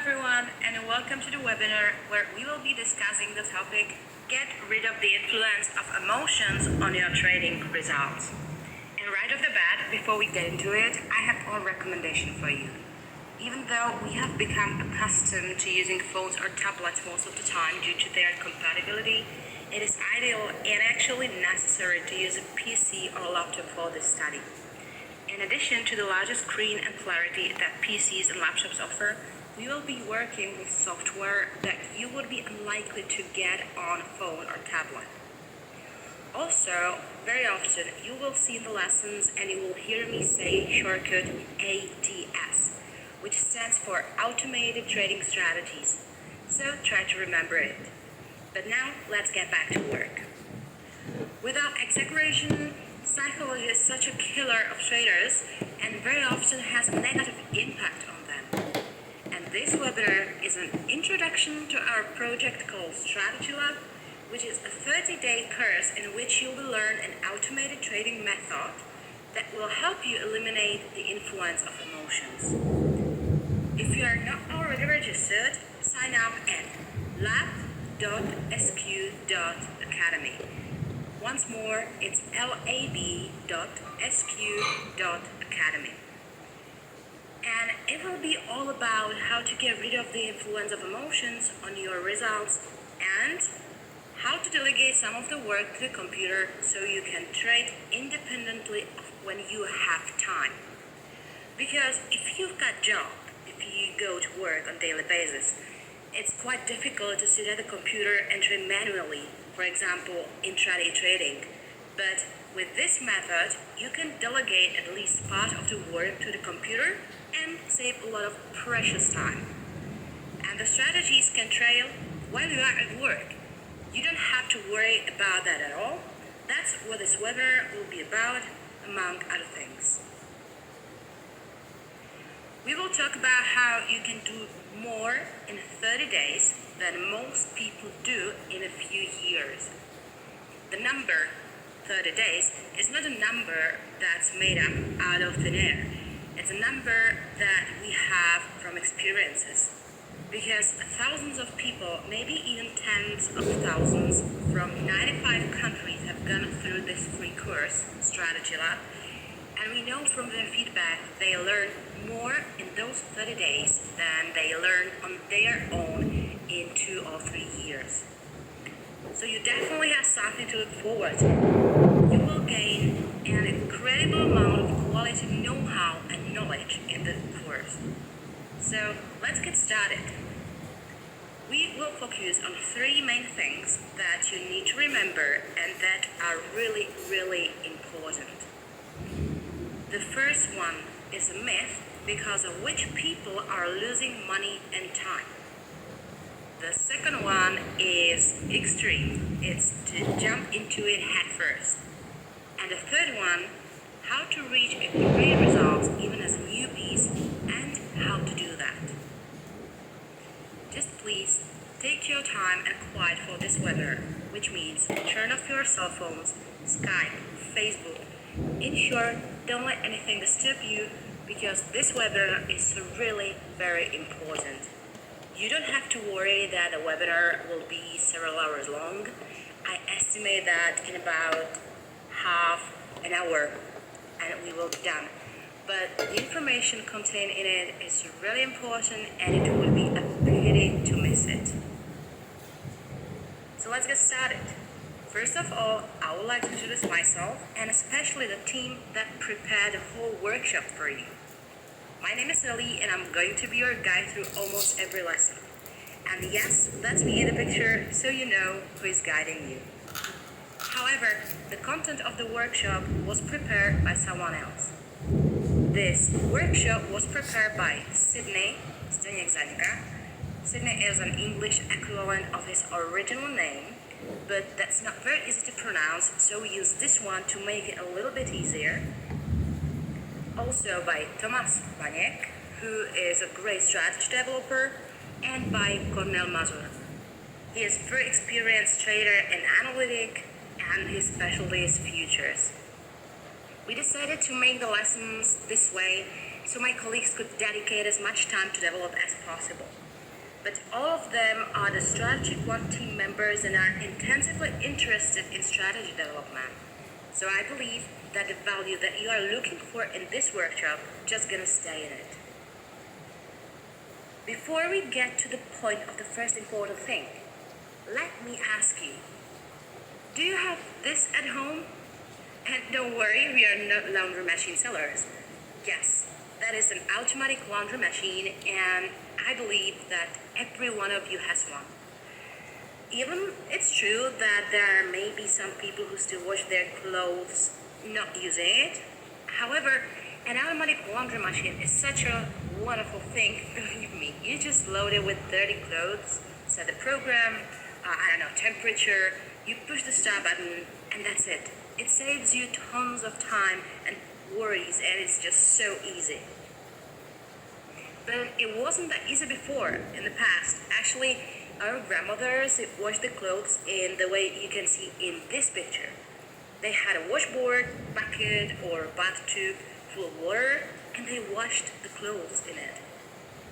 everyone, and welcome to the webinar where we will be discussing the topic Get rid of the influence of emotions on your trading results. And right off the bat, before we get into it, I have one recommendation for you. Even though we have become accustomed to using phones or tablets most of the time due to their compatibility, it is ideal and actually necessary to use a PC or laptop for this study. In addition to the larger screen and clarity that PCs and laptops offer, we will be working with software that you would be unlikely to get on a phone or tablet. Also, very often you will see in the lessons and you will hear me say shortcut ATS, which stands for Automated Trading Strategies. So try to remember it. But now let's get back to work. Without exaggeration, psychology is such a killer of traders and very often has a negative impact on them. And this webinar is an introduction to our project called Strategy Lab, which is a 30-day course in which you will learn an automated trading method that will help you eliminate the influence of emotions. If you are not already registered, sign up at lab.sq.academy. Once more, it's lab.sq.academy. And it will be all about how to get rid of the influence of emotions on your results and how to delegate some of the work to the computer so you can trade independently when you have time. Because if you've got a job, if you go to work on a daily basis, it's quite difficult to sit at the computer and trade manually, for example, intraday trading. But with this method, you can delegate at least part of the work to the computer and save a lot of precious time. And the strategies can trail while you are at work. You don't have to worry about that at all. That's what this webinar will be about, among other things. We will talk about how you can do more in 30 days than most people do in a few years. The number 30 days is not a number that's made up out of thin air. It's a number that we have from experiences. Because thousands of people, maybe even tens of thousands from 95 countries have gone through this free course, Strategy Lab, and we know from their feedback they learn more in those 30 days than they learn on their own in 2 or 3 years. So you definitely have something to look forward to. You will gain an incredible amount of quality know-how and knowledge in the course. So let's get started. We will focus on 3 main things that you need to remember and that are really, really important. The first one is a myth because of which people are losing money and time. The second one is extreme. It's to jump into it head first. And the third one, how to reach a great results even as newbies and how to do that. Just please take your time and quiet for this webinar, which means turn off your cell phones, Skype, Facebook. In short, don't let anything disturb you because this webinar is really very important. You don't have to worry that the webinar will be several hours long. I estimate that in about half an hour and we will be done. But the information contained in it is really important and it would be a pity to miss it. So let's get started. First of all, I would like to introduce myself and especially the team that prepared the whole workshop for you. My name is Ellie and I'm going to be your guide through almost every lesson. And yes, that's me in the picture so you know who is guiding you. However, the content of the workshop was prepared by someone else. This workshop was prepared by Sydney Zanika. Sydney is an English equivalent of his original name, but that's not very easy to pronounce, so we use this one to make it a little bit easier. Also by Thomas Baniek, who is a great strategy developer, and by Cornel Mazur. He is a very experienced trader and analytic, and his specialty is futures. We decided to make the lessons this way so my colleagues could dedicate as much time to develop as possible. but all of them are the Strategic One team members and are intensively interested in strategy development. So I believe that the value that you are looking for in this workshop just gonna stay in it. Before we get to the point of the first important thing, let me ask you, do you have this at home? And don't worry, we are not laundry machine sellers. Yes, that is an automatic laundry machine, and I believe that every one of you has one. Even it's true that there may be some people who still wash their clothes not using it. However, an automatic laundry machine is such a wonderful thing, believe me. You just load it with dirty clothes, set the program, temperature, you push the start button, and that's it. It saves you tons of time and worries, and it's just so easy. But it wasn't that easy before, in the past. Actually, our grandmothers washed the clothes in the way you can see in this picture. They had a washboard, bucket, or bathtub full of water, and they washed the clothes in it.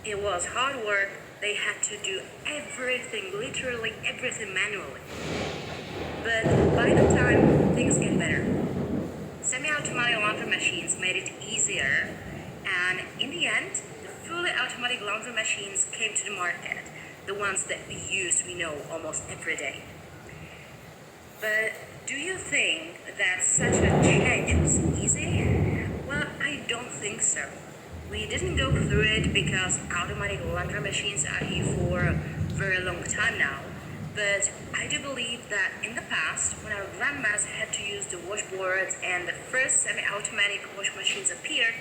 It was hard work. They had to do everything, literally everything manually. But by the time things get better, semi-automatic laundry machines made it easier, and in the end, the fully automatic laundry machines came to the market, the ones that we know almost every day. But do you think that such a change was easy? Well, I don't think so. We didn't go through it because automatic laundry machines are here for a very long time now. But I do believe that in the past, when our grandmas had to use the washboards and the first semi-automatic wash machines appeared,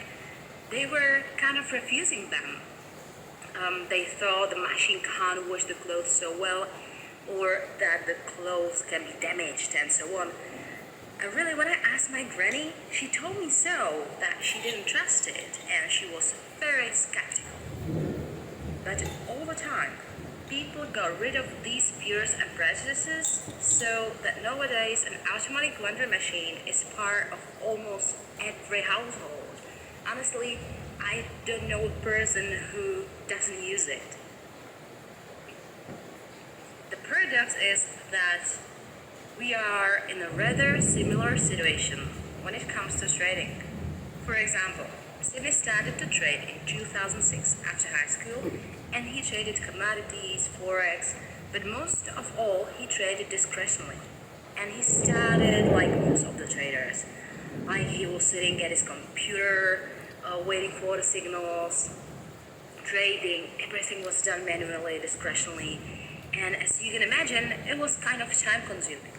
they were kind of refusing them. They thought the machine can't wash the clothes so well, or that the clothes can be damaged and so on. Really, when I asked my granny, she told me so, that she didn't trust it, and she was very skeptical. But over time, people got rid of these fears and prejudices, so that nowadays an automatic laundry machine is part of almost every household. Honestly, I don't know a person who doesn't use it. The paradox is that we are in a rather similar situation when it comes to trading. For example, Sidney started to trade in 2006 after high school, and he traded commodities, forex, but most of all, he traded discretionally. And he started like most of the traders. Like he was sitting at his computer, waiting for the signals, trading, everything was done manually, discretionally, and as you can imagine, it was kind of time consuming.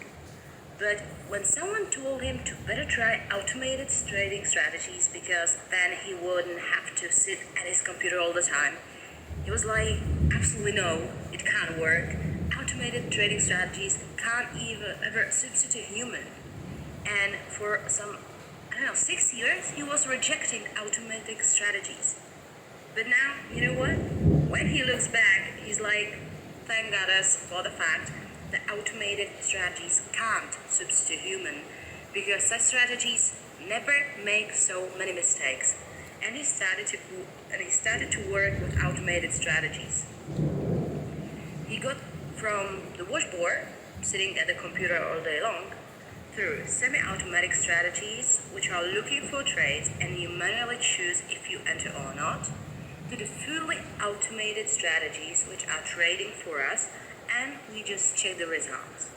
But when someone told him to better try automated trading strategies because then he wouldn't have to sit at his computer all the time, he was like, absolutely no, it can't work. Automated trading strategies can't even ever substitute human. And for some, 6 years, he was rejecting automatic strategies. But now, you know what? When he looks back, he's like, thank goddess for the fact that automated strategies can't substitute human, because such strategies never make so many mistakes. And he started to work with automated strategies. He got from the washboard, sitting at the computer all day long, through semi-automatic strategies, which are looking for trades and you manually choose if you enter or not, to the fully automated strategies, which are trading for us, and we just check the results.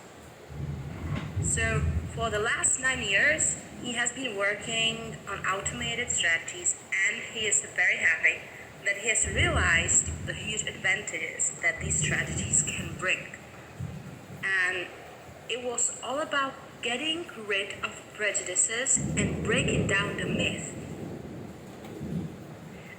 So for the last 9 years, he has been working on automated strategies, and he is very happy that he has realized the huge advantages that these strategies can bring. And it was all about getting rid of prejudices and breaking down the myth.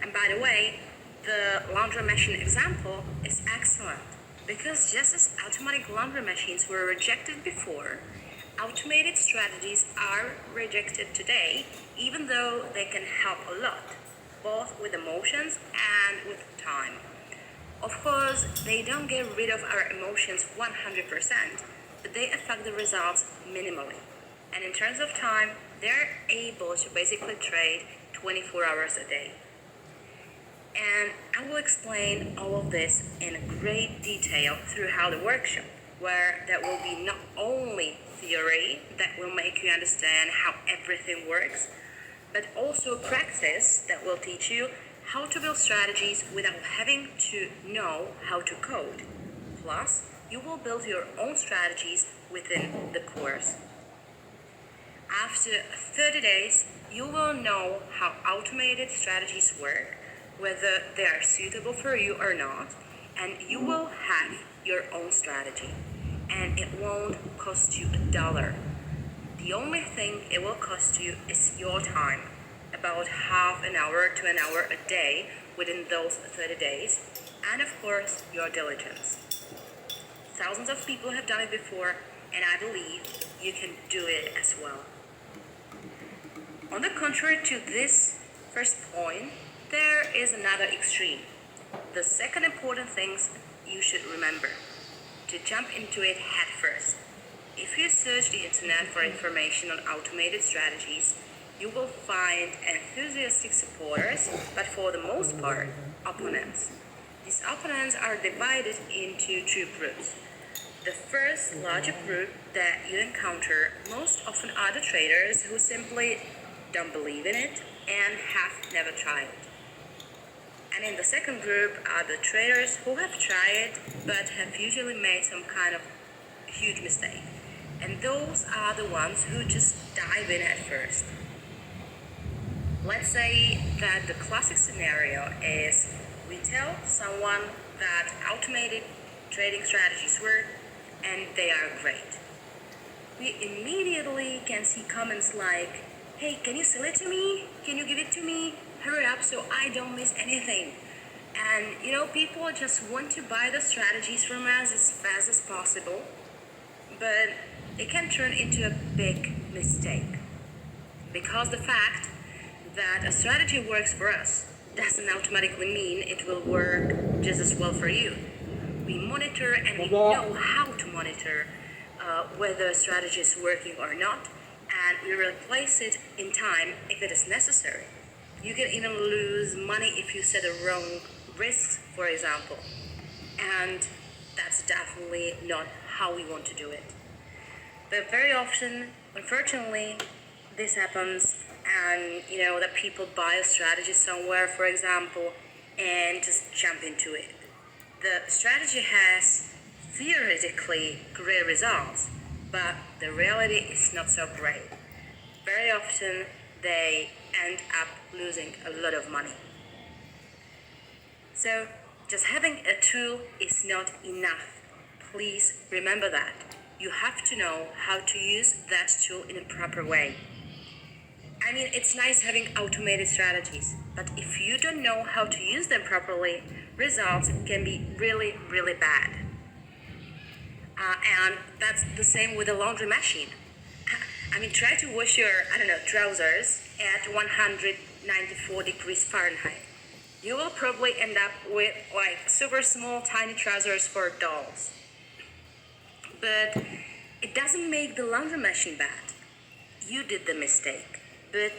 And by the way, the laundry machine example is excellent, because just as automatic laundry machines were rejected before, automated strategies are rejected today, even though they can help a lot, both with emotions and with time. Of course, they don't get rid of our emotions 100%, but they affect the results minimally. And in terms of time, they're able to basically trade 24 hours a day. And I will explain all of this in great detail throughout the workshop, where there will be not only theory that will make you understand how everything works, but also practice that will teach you how to build strategies without having to know how to code. Plus, you will build your own strategies within the course. After 30 days, you will know how automated strategies work, whether they are suitable for you or not, and you will have your own strategy. And it won't cost you $1. The only thing it will cost you is your time, about half an hour to an hour a day within those 30 days, and of course, your diligence. Thousands of people have done it before, and I believe you can do it as well. On the contrary to this first point, there is another extreme. The second important thing you should remember: to jump into it head first. If you search the internet for information on automated strategies, you will find enthusiastic supporters, but for the most part, opponents. These opponents are divided into two groups. The first larger group that you encounter most often are the traders who simply don't believe in it and have never tried it. And in the second group are the traders who have tried but have usually made some kind of huge mistake. And those are the ones who just dive in at first. Let's say that the classic scenario is we tell someone that automated trading strategies work and they are great. We immediately can see comments like, "Hey, can you sell it to me? Can you give it to me? Hurry up so I don't miss anything." And people just want to buy the strategies from us as fast as possible, but it can turn into a big mistake. Because the fact that a strategy works for us doesn't automatically mean it will work just as well for you. We monitor and we know how to monitor whether a strategy is working or not, and we replace it in time if it is necessary. You can even lose money if you set the wrong risks, for example. And that's definitely not how we want to do it. But very often, unfortunately, this happens, and that people buy a strategy somewhere, for example, and just jump into it. The strategy has theoretically great results, but the reality is not so great. Very often, they end up losing a lot of money. So, just having a tool is not enough. Please remember that. You have to know how to use that tool in a proper way. I mean, it's nice having automated strategies, but if you don't know how to use them properly, results can be really, really bad. And that's the same with a laundry machine. I mean, try to wash your, trousers at 194 degrees Fahrenheit. You will probably end up with super small, tiny trousers for dolls. But it doesn't make the laundry machine bad. You did the mistake. But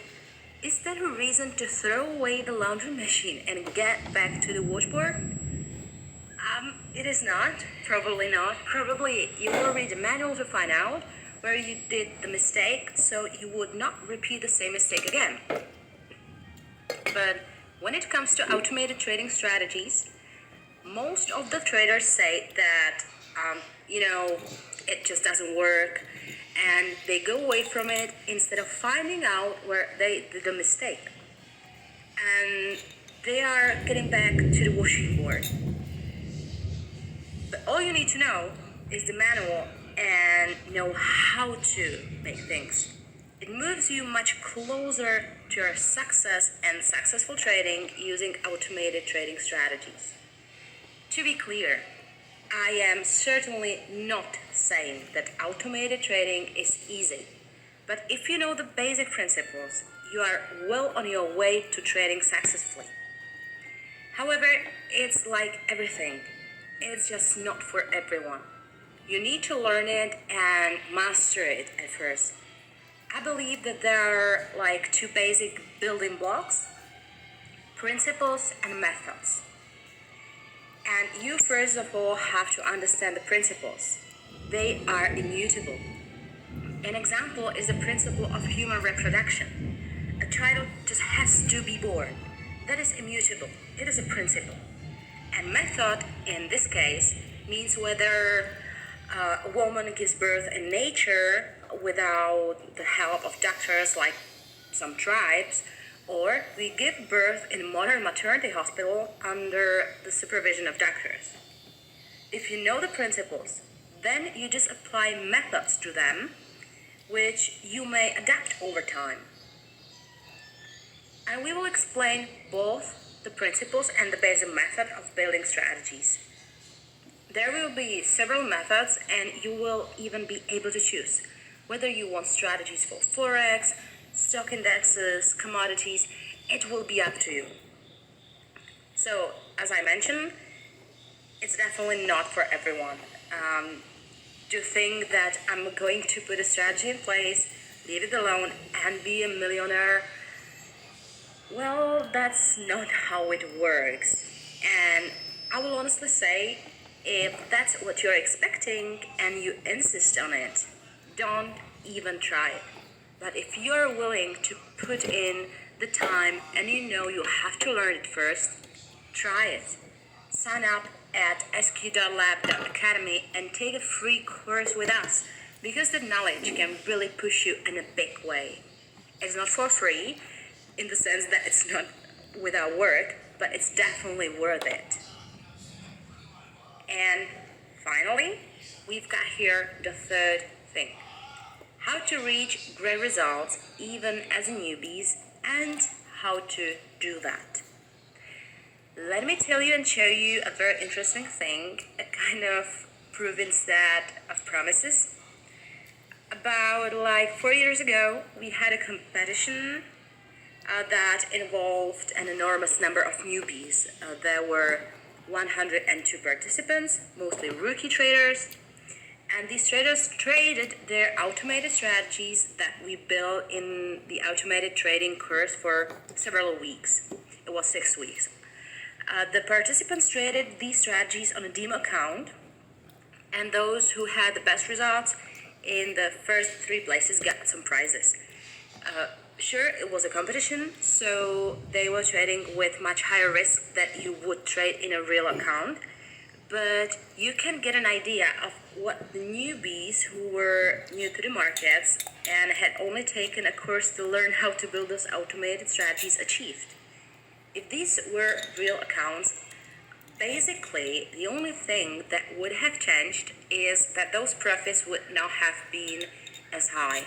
is that a reason to throw away the laundry machine and get back to the washboard? It is not. Probably not. Probably you will read the manual to find out where you did the mistake, so you would not repeat the same mistake again. But when it comes to automated trading strategies, most of the traders say that, it just doesn't work, and they go away from it instead of finding out where they did the mistake. And they are getting back to the washing board. But all you need to know is the manual and know how to make things. It moves you much closer to your success and successful trading using automated trading strategies. To be clear, I am certainly not saying that automated trading is easy, but if you know the basic principles, you are well on your way to trading successfully. However, it's like everything. It's just not for everyone. You need to learn it and master it at first. I believe that there are two basic building blocks: principles and methods. And you first of all have to understand the principles. They are immutable. An example is the principle of human reproduction. A child just has to be born. That is immutable. It is a principle. And method, in this case, means whether a woman gives birth in nature without the help of doctors like some tribes, or we give birth in a modern maternity hospital under the supervision of doctors. If you know the principles, then you just apply methods to them, which you may adapt over time. And we will explain both the principles and the basic method of building strategies. There will be several methods, and you will even be able to choose whether you want strategies for forex, stock indexes, commodities. It will be up to you. So, as I mentioned, it's definitely not for everyone. To think that I'm going to put a strategy in place, leave it alone, and be a millionaire, well, that's not how it works. And I will honestly say, if that's what you're expecting and you insist on it, don't even try it. But if you're willing to put in the time and you know you have to learn it first, try it. Sign up at sq.lab.academy and take a free course with us, because the knowledge can really push you in a big way. It's not for free, in the sense that it's not without work, but it's definitely worth it. And finally, we've got here the third thing: how to reach great results even as a newbies, and how to do that. Let me tell you and show you a very interesting thing, a kind of proven set of promises. About 4 years ago, we had a competition that involved an enormous number of newbies. There were 102 participants, mostly rookie traders, and these traders traded their automated strategies that we built in the automated trading course for several weeks. It was 6 weeks. The participants traded these strategies on a demo account, and those who had the best results in the first 3 places got some prizes. Sure, it was a competition, so they were trading with much higher risk that you would trade in a real account, but you can get an idea of what the newbies who were new to the markets and had only taken a course to learn how to build those automated strategies achieved. If these were real accounts, basically the only thing that would have changed is that those profits would not have been as high.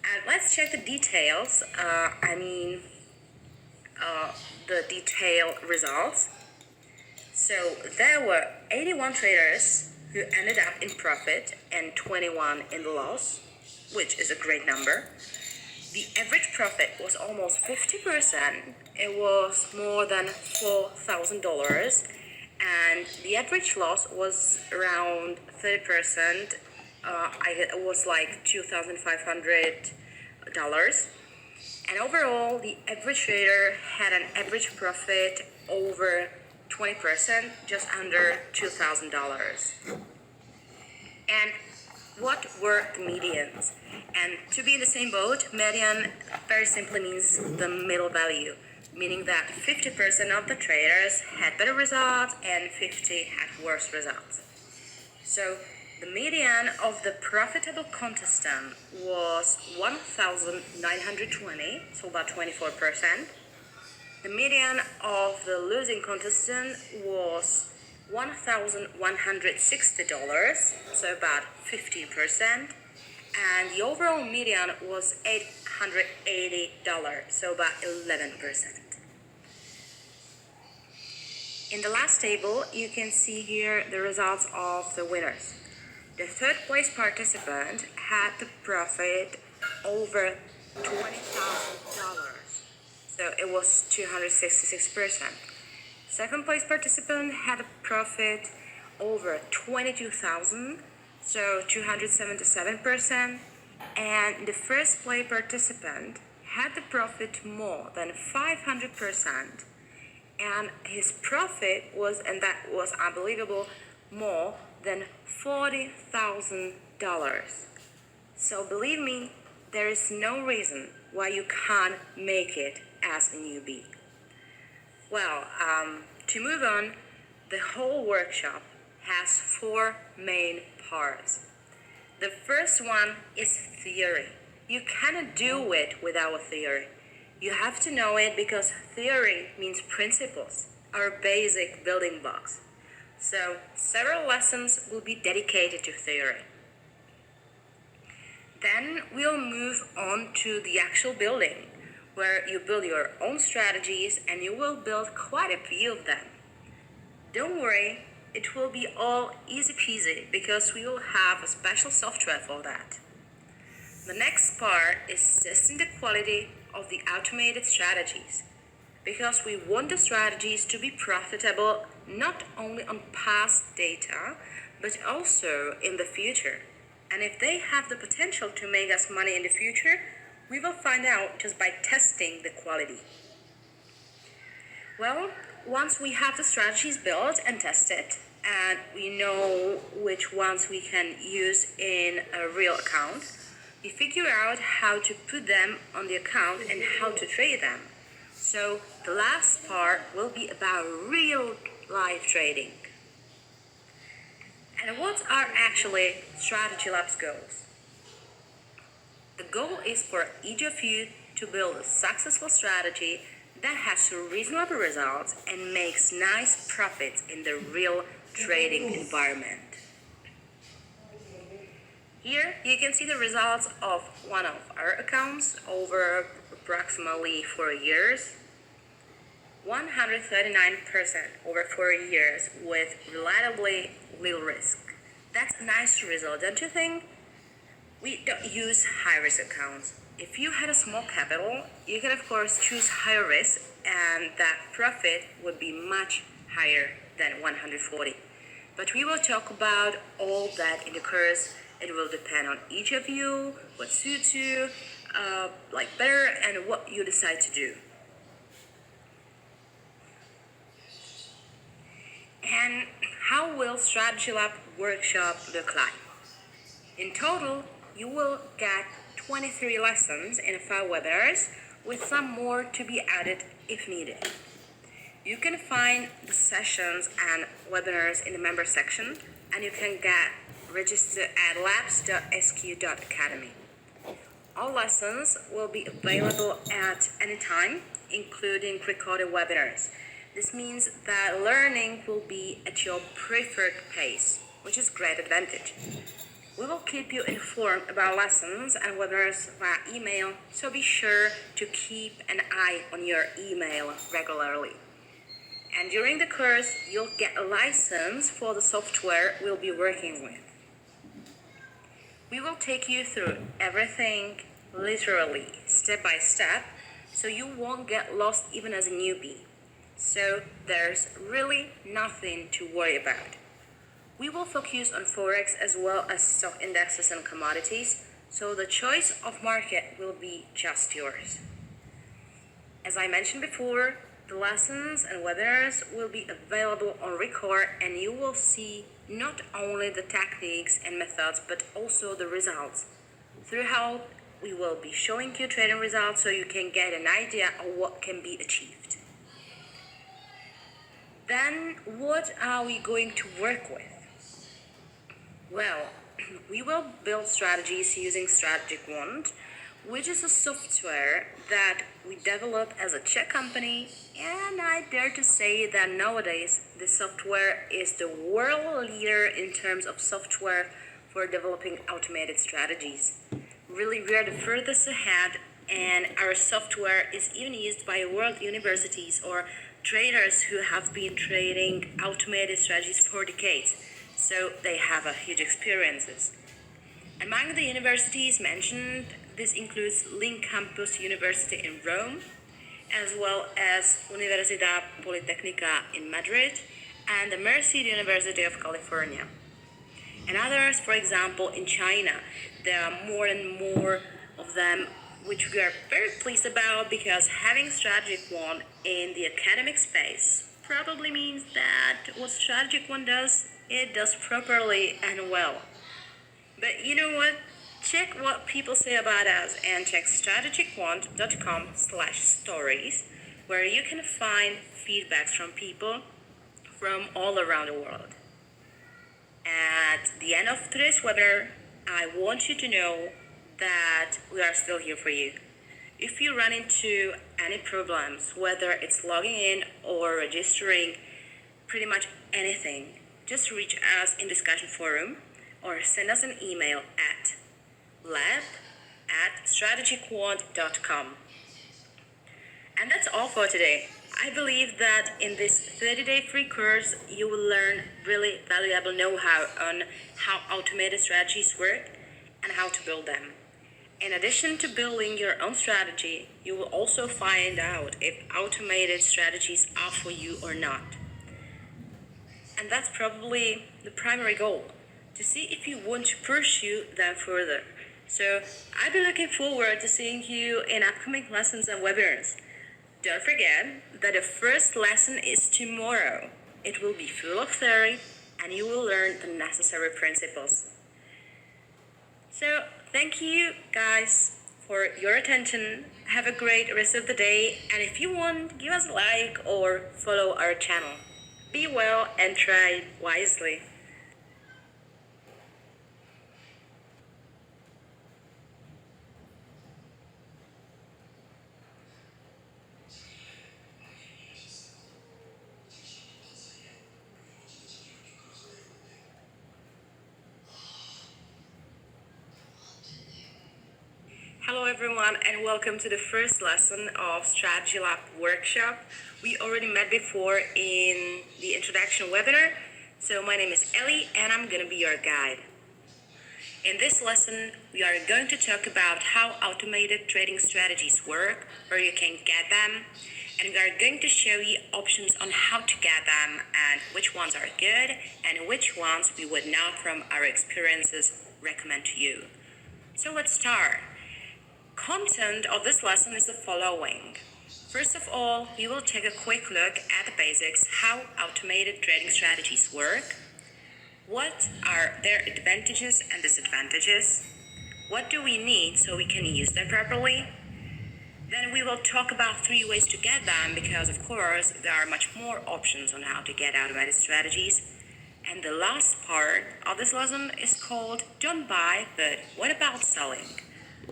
And let's check the details, the detailed results. So there were 81 traders who ended up in profit and 21 in the loss, which is a great number. The average profit was almost 50%. It was more than $4,000. And the average loss was around 30%. It was like $2,500. And overall, the average trader had an average profit over 20%, just under $2,000. And what were the medians? And to be in the same boat, median very simply means the middle value, meaning that 50% of the traders had better results and 50 had worse results. So the median of the profitable contestant was 1,920, so about 24%. The median of the losing contestant was $1,160, so about 15%. And the overall median was $880, so about 11%. In the last table, you can see here the results of the winners. The third place participant had the profit over $20,000, so it was 266%. Second place participant had a profit over $22,000, so 277%. And the first place participant had the profit more than 500%, and his profit was, and that was unbelievable, more than $40,000. So believe me, there is no reason why you can't make it as a newbie. Well, to move on, the whole workshop has four main parts. The first one is theory. You cannot do it without theory. You have to know it because theory means principles, our basic building blocks. So several lessons will be dedicated to theory. Then we'll move on to the actual building, where you build your own strategies and you will build quite a few of them. Don't worry, it will be all easy peasy because we will have a special software for that. The next part is testing the quality of the automated strategies, because we want the strategies to be profitable not only on past data, but also in the future. And if they have the potential to make us money in the future, we will find out just by testing the quality. Well, once we have the strategies built and tested, and we know which ones we can use in a real account, we figure out how to put them on the account and how to trade them. So the last part will be about real life trading. And what are actually Strategy Lab's goals? The goal is for each of you to build a successful strategy that has reasonable results and makes nice profits in the real trading environment. Here you can see the results of one of our accounts over approximately 4 years. 139% over 4 years with relatively little risk. That's a nice result, don't you think? We don't use high risk accounts. If you had a small capital, you can of course choose higher risk and that profit would be much higher than 140. But we will talk about all that in the course. It will depend on each of you, what suits you better, and what you decide to do. And how will Strategy Lab workshop look like? In total, you will get 23 lessons in 5 webinars, with some more to be added if needed. You can find the sessions and webinars in the member section, and you can get registered at labs.sq.academy. All lessons will be available at any time, including recorded webinars. This means that learning will be at your preferred pace, which is a great advantage. We will keep you informed about lessons and webinars via email, so be sure to keep an eye on your email regularly. And during the course, you'll get a license for the software we'll be working with. We will take you through everything literally, step by step, so you won't get lost even as a newbie. So there's really nothing to worry about. We will focus on Forex as well as stock indexes and commodities, so the choice of market will be just yours. As I mentioned before, the lessons and webinars will be available on record, and you will see not only the techniques and methods but also the results. Throughout, we will be showing you trading results so you can get an idea of what can be achieved. Then, what are we going to work with? Well, we will build strategies using Strategic Wand, which is a software that we develop as a Czech company, and I dare to say that nowadays this software is the world leader in terms of software for developing automated strategies. Really, we are the furthest ahead, and our software is even used by world universities or traders who have been trading automated strategies for decades, so they have a huge experiences. Among the universities mentioned, this includes Link Campus University in Rome, as well as Universidad Politécnica in Madrid and the Merced University of California. And others, for example, in China, there are more and more of them which we are very pleased about because having strategic one in the academic space probably means that what strategic one does, it does properly and well. But you know what? Check what people say about us and check strategicquant.com/stories where you can find feedbacks from people from all around the world. At the end of today's webinar, I want you to know that we are still here for you. If you run into any problems, whether it's logging in or registering, pretty much anything, just reach us in discussion forum or send us an email at lab@strategicquant.com. And that's all for today. I believe that in this 30-day free course, you will learn really valuable know-how on how automated strategies work and how to build them. In addition to building your own strategy, you will also find out if automated strategies are for you or not. And that's probably the primary goal, to see if you want to pursue them further. So I'll be looking forward to seeing you in upcoming lessons and webinars. Don't forget that the first lesson is tomorrow. It will be full of theory and you will learn the necessary principles. So thank you guys for your attention. Have a great rest of the day, and if you want, give us a like or follow our channel. Be well and try wisely. Hello everyone and welcome to the first lesson of Strategy Lab workshop. We already met before in the introduction webinar. So my name is Ellie and I'm going to be your guide. In this lesson, we are going to talk about how automated trading strategies work, where you can get them, and we are going to show you options on how to get them and which ones are good and which ones we would not, from our experiences, recommend to you. So let's start. Content of this lesson is the following. First of all, we will take a quick look at the basics, how automated trading strategies work. What are their advantages and disadvantages? What do we need so we can use them properly? Then we will talk about 3 ways to get them because, of course, there are much more options on how to get automated strategies. And the last part of this lesson is called Don't Buy, but What About Selling?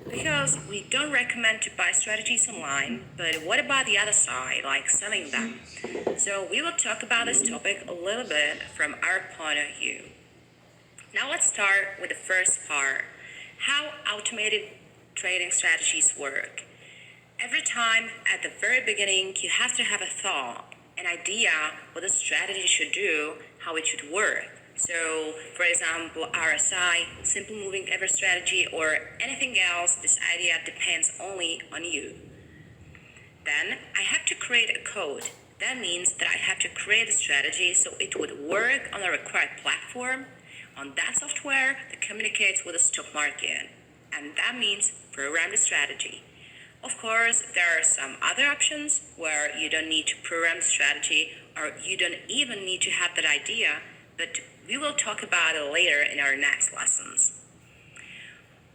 Because we don't recommend to buy strategies online, but what about the other side, like selling them? So we will talk about this topic a little bit from our point of view. Now let's start with the first part, how automated trading strategies work. Every time at the very beginning, you have to have a thought, an idea what the strategy should do, how it should work. So, for example, RSI, simple moving average strategy, or anything else, this idea depends only on you. Then I have to create a code. That means that I have to create a strategy so it would work on a required platform, on that software that communicates with the stock market. And that means program the strategy. Of course, there are some other options where you don't need to program the strategy or you don't even need to have that idea, but we will talk about it later in our next lessons.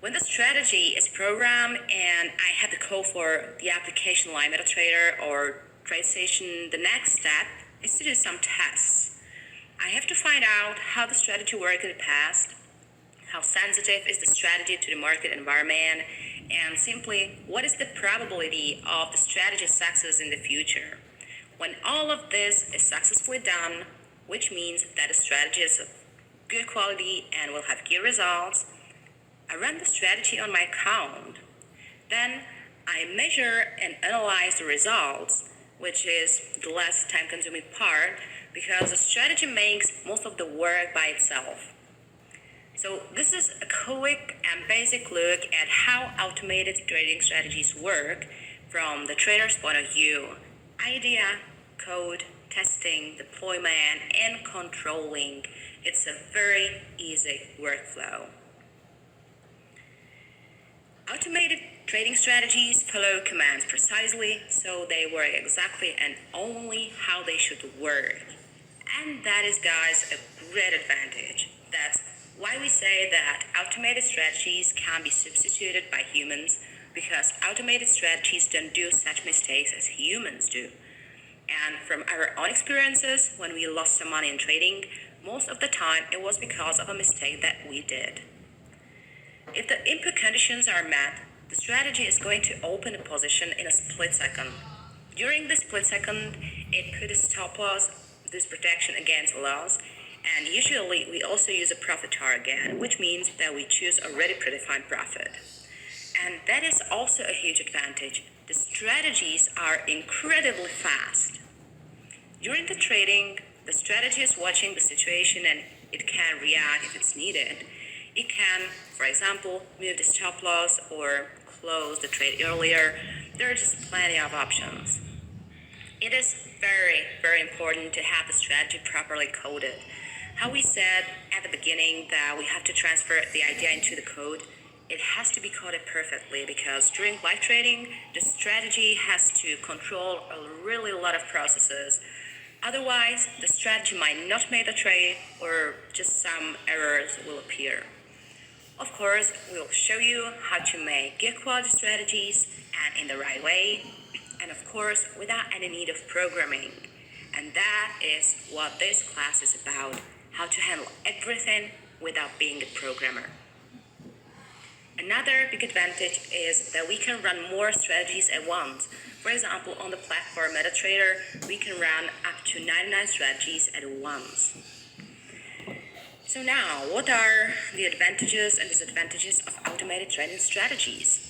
When the strategy is programmed and I have the code for the application like MetaTrader or TradeStation, the next step is to do some tests. I have to find out how the strategy worked in the past, how sensitive is the strategy to the market environment, and simply what is the probability of the strategy's success in the future. When all of this is successfully done, which means that the strategy is of good quality and will have good results, I run the strategy on my account. Then I measure and analyze the results, which is the less time-consuming part, because the strategy makes most of the work by itself. So this is a quick and basic look at how automated trading strategies work from the trader's point of view. Idea, code, testing, deployment, and controlling. It's a very easy workflow. Automated Trading strategies follow commands precisely, so they work exactly and only how they should work. And that is, guys, a great advantage. That's why we say that automated strategies can be substituted by humans, because automated strategies don't do such mistakes as humans do. And from our own experiences, when we lost some money in trading, most of the time it was because of a mistake that we did. If the input conditions are met, the strategy is going to open a position in a split second. During the split second, it put a stop loss, this protection against loss, and usually we also use a profit target, which means that we choose already predefined profit. And that is also a huge advantage. The strategies are incredibly fast. During the trading, the strategy is watching the situation and it can react if it's needed. It can, for example, move the stop loss or close the trade earlier. There are just plenty of options. It is very, very important to have the strategy properly coded. How we said at the beginning that we have to transfer the idea into the code, it has to be coded perfectly, because during live trading, the strategy has to control a really lot of processes. Otherwise, the strategy might not make the trade, or just some errors will appear. Of course, we'll show you how to make good quality strategies and in the right way, and of course, without any need of programming. And that is what this class is about, how to handle everything without being a programmer. Another big advantage is that we can run more strategies at once. For example, on the platform MetaTrader, we can run up to 99 strategies at once. So now, what are the advantages and disadvantages of automated trading strategies?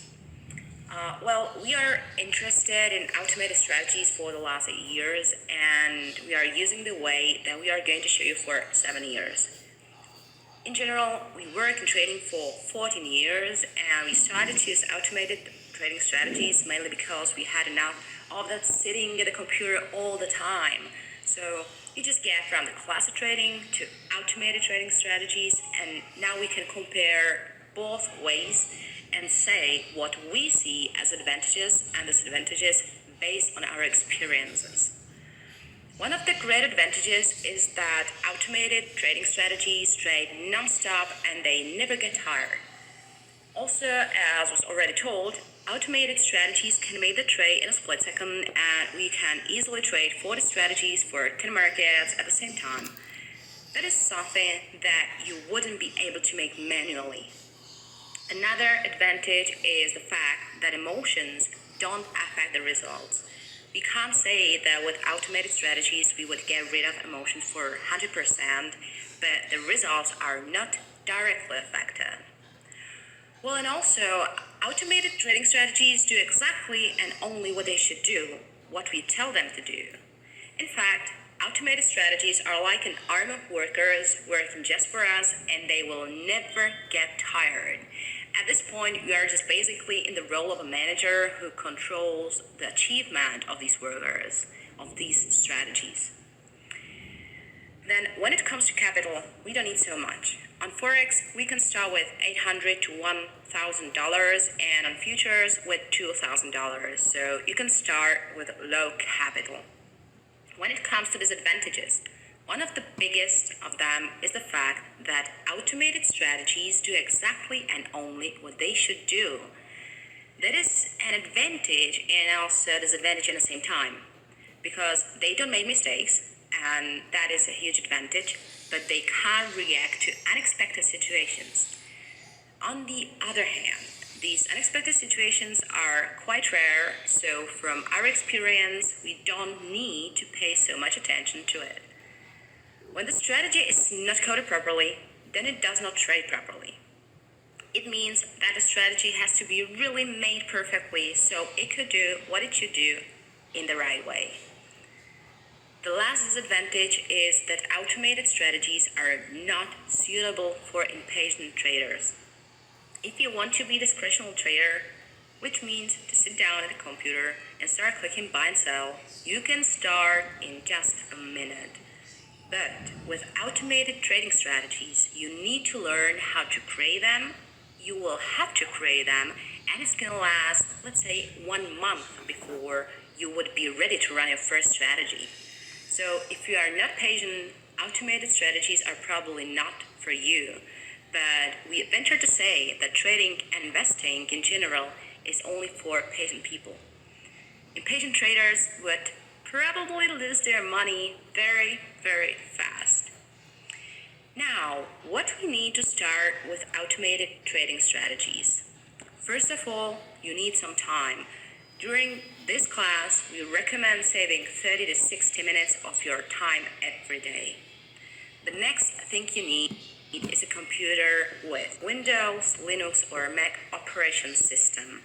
Well, we are interested in automated strategies for the last 8 years, and we are using the way that we are going to show you for 7 years. In general, we work in trading for 14 years, and we started to use automated trading strategies mainly because we had enough of that sitting at the computer all the time. So you just get from the classic trading to automated trading strategies, and now we can compare both ways and say what we see as advantages and disadvantages based on our experiences. One of the great advantages is that automated trading strategies trade non-stop and they never get tired. Also, as was already told, automated strategies can make the trade in a split second, and we can easily trade 40 strategies for 10 markets at the same time. That is something that you wouldn't be able to make manually. Another advantage is the fact that emotions don't affect the results. We can't say that with automated strategies we would get rid of emotions for 100%, but the results are not directly affected. Well, and also, automated trading strategies do exactly and only what they should do, what we tell them to do. In fact, automated strategies are like an army of workers working just for us, and they will never get tired. At this point, we are just basically in the role of a manager who controls the achievement of these workers, of these strategies. Then, when it comes to capital, we don't need so much. On Forex, we can start with $800 to $1,000, and on futures with $2,000. So you can start with low capital. When it comes to disadvantages, one of the biggest of them is the fact that automated strategies do exactly and only what they should do. That is an advantage and also a disadvantage at the same time, because they don't make mistakes, and that is a huge advantage, but they can react to unexpected situations. On the other hand, these unexpected situations are quite rare, so from our experience, we don't need to pay so much attention to it. When the strategy is not coded properly, then it does not trade properly. It means that the strategy has to be really made perfectly so it could do what it should do in the right way. The last disadvantage is that automated strategies are not suitable for impatient traders. If you want to be a discretional trader, which means to sit down at the computer and start clicking buy and sell, you can start in just a minute. But with automated trading strategies, you need to learn how to create them, you will have to create them, and it's gonna last, let's say, 1 month before you would be ready to run your first strategy. So if you are not patient, automated strategies are probably not for you. But we venture to say that trading and investing in general is only for patient people. Impatient traders would probably lose their money very, very fast. Now, what we need to start with automated trading strategies? First of all, you need some time. During this class, we recommend saving 30 to 60 minutes of your time every day. The next thing you need is a computer with Windows, Linux, or Mac operation system.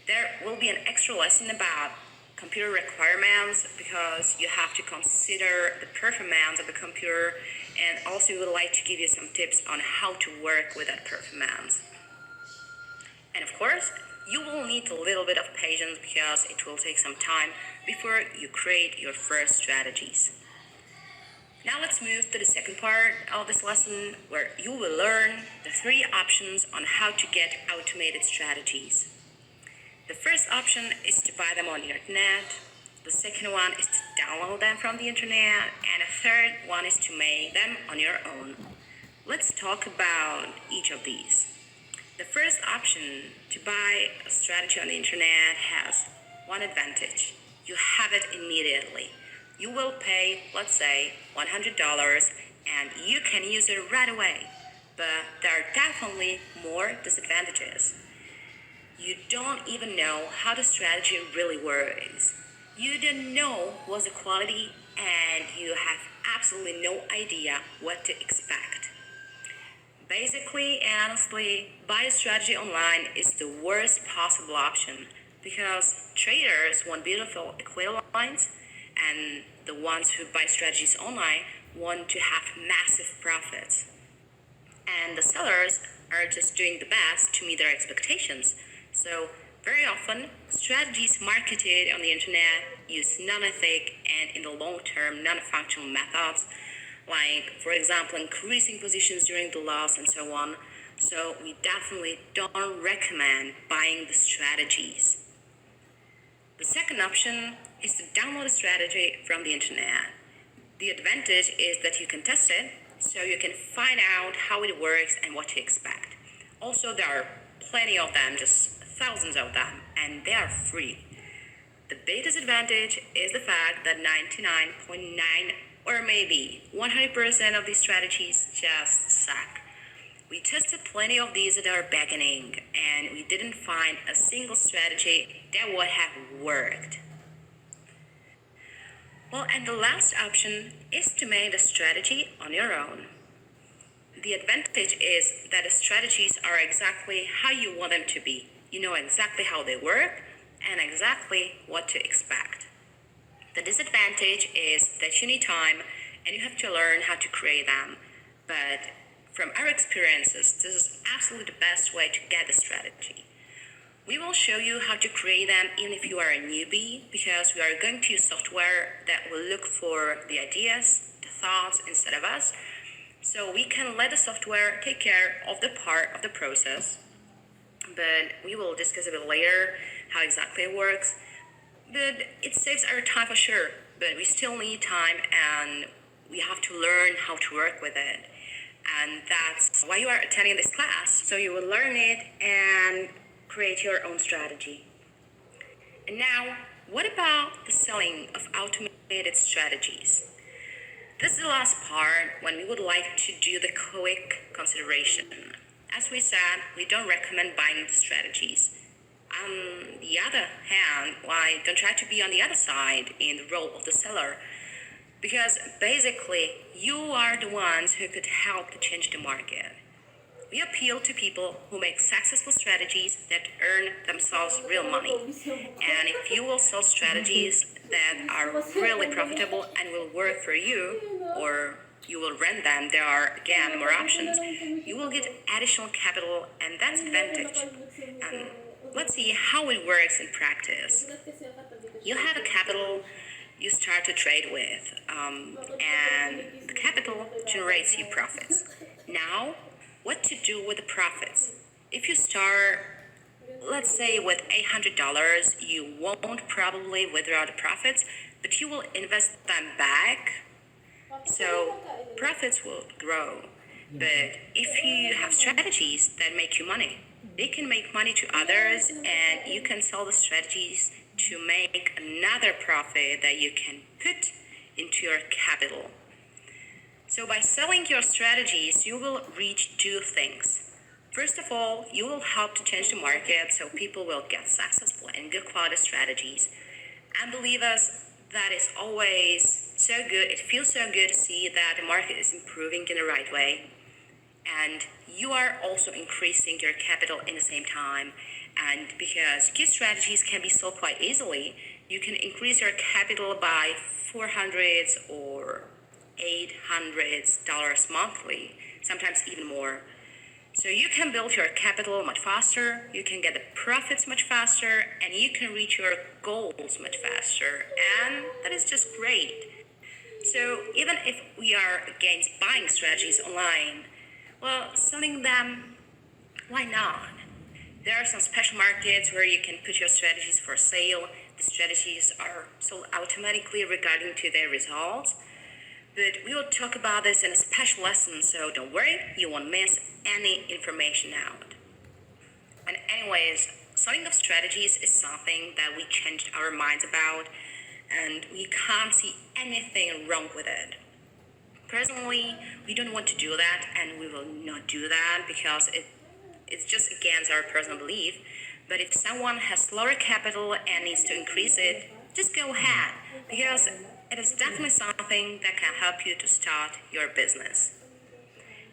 There will be an extra lesson about computer requirements because you have to consider the performance of the computer, and also we would like to give you some tips on how to work with that performance. And of course, you will need a little bit of patience because it will take some time before you create your first strategies. Now let's move to the second part of this lesson where you will learn the 3 options on how to get automated strategies. The first option is to buy them on the internet. The second one is to download them from the internet. And the third one is to make them on your own. Let's talk about each of these. The first option, to buy a strategy on the internet, has one advantage. You have it immediately. You will pay, let's say, $100 and you can use it right away. But there are definitely more disadvantages. You don't even know how the strategy really works. You don't know what's the quality and you have absolutely no idea what to expect. Basically, honestly, buy a strategy online is the worst possible option because traders want beautiful equity lines and the ones who buy strategies online want to have massive profits. And the sellers are just doing the best to meet their expectations. So very often, strategies marketed on the internet use non-ethic and in the long term non-functional methods, like for example increasing positions during the loss and so on. So we definitely don't recommend buying the strategies. The second option is to download a strategy from the internet. The advantage is that you can test it, so you can find out how it works and what to expect. Also, there are plenty of them, just thousands of them, and they are free. The big disadvantage is the fact that 99.9 or maybe 100% of these strategies just suck. We tested plenty of these at our beginning, and we didn't find a single strategy that would have worked. Well, and the last option is to make the strategy on your own. The advantage is that the strategies are exactly how you want them to be. You know exactly how they work and exactly what to expect. The disadvantage is that you need time and you have to learn how to create them. But from our experiences, this is absolutely the best way to get the strategy. We will show you how to create them even if you are a newbie, because we are going to use software that will look for the ideas, the thoughts instead of us. So we can let the software take care of the part of the process, but we will discuss a bit later how exactly it works. But it saves our time for sure, but we still need time and we have to learn how to work with it. And that's why you are attending this class, so you will learn it and create your own strategy. And now, what about the selling of automated strategies? This is the last part when we would like to do the quick consideration. As we said, we don't recommend buying the strategies. On the other hand, why don't try to be on the other side in the role of the seller? Because basically, you are the ones who could help to change the market. We appeal to people who make successful strategies that earn themselves real money. And if you will sell strategies that are really profitable and will work for you, or you will rent them, there are again more options, you will get additional capital, and that's advantage. And let's see how it works in practice. You have a capital you start to trade with, and the capital generates you profits. Now, what to do with the profits? If you start let's say with $800, you won't probably withdraw the profits, but you will invest them back, so profits will grow. But if you have strategies that make you money, they can make money to others, and you can sell the strategies to make another profit that you can put into your capital. So by selling your strategies, you will reach two things. First of all, you will help to change the market so people will get successful and good quality strategies. And believe us, that is always so good. It feels so good to see that the market is improving in the right way. And you are also increasing your capital in the same time. And because good strategies can be sold quite easily, you can increase your capital by 400s or $800 monthly, sometimes even more. So you can build your capital much faster, you can get the profits much faster, and you can reach your goals much faster. And that is just great. So even if we are against buying strategies online, well, selling them, why not? There are some special markets where you can put your strategies for sale. The strategies are sold automatically regarding to their results. But we will talk about this in a special lesson, so don't worry, you won't miss any information out. And anyways, selling of strategies is something that we changed our minds about, and we can't see anything wrong with it. Personally, we don't want to do that, and we will not do that because it's just against our personal belief. But if someone has lower capital and needs to increase it, just go ahead, because it is definitely something that can help you to start your business.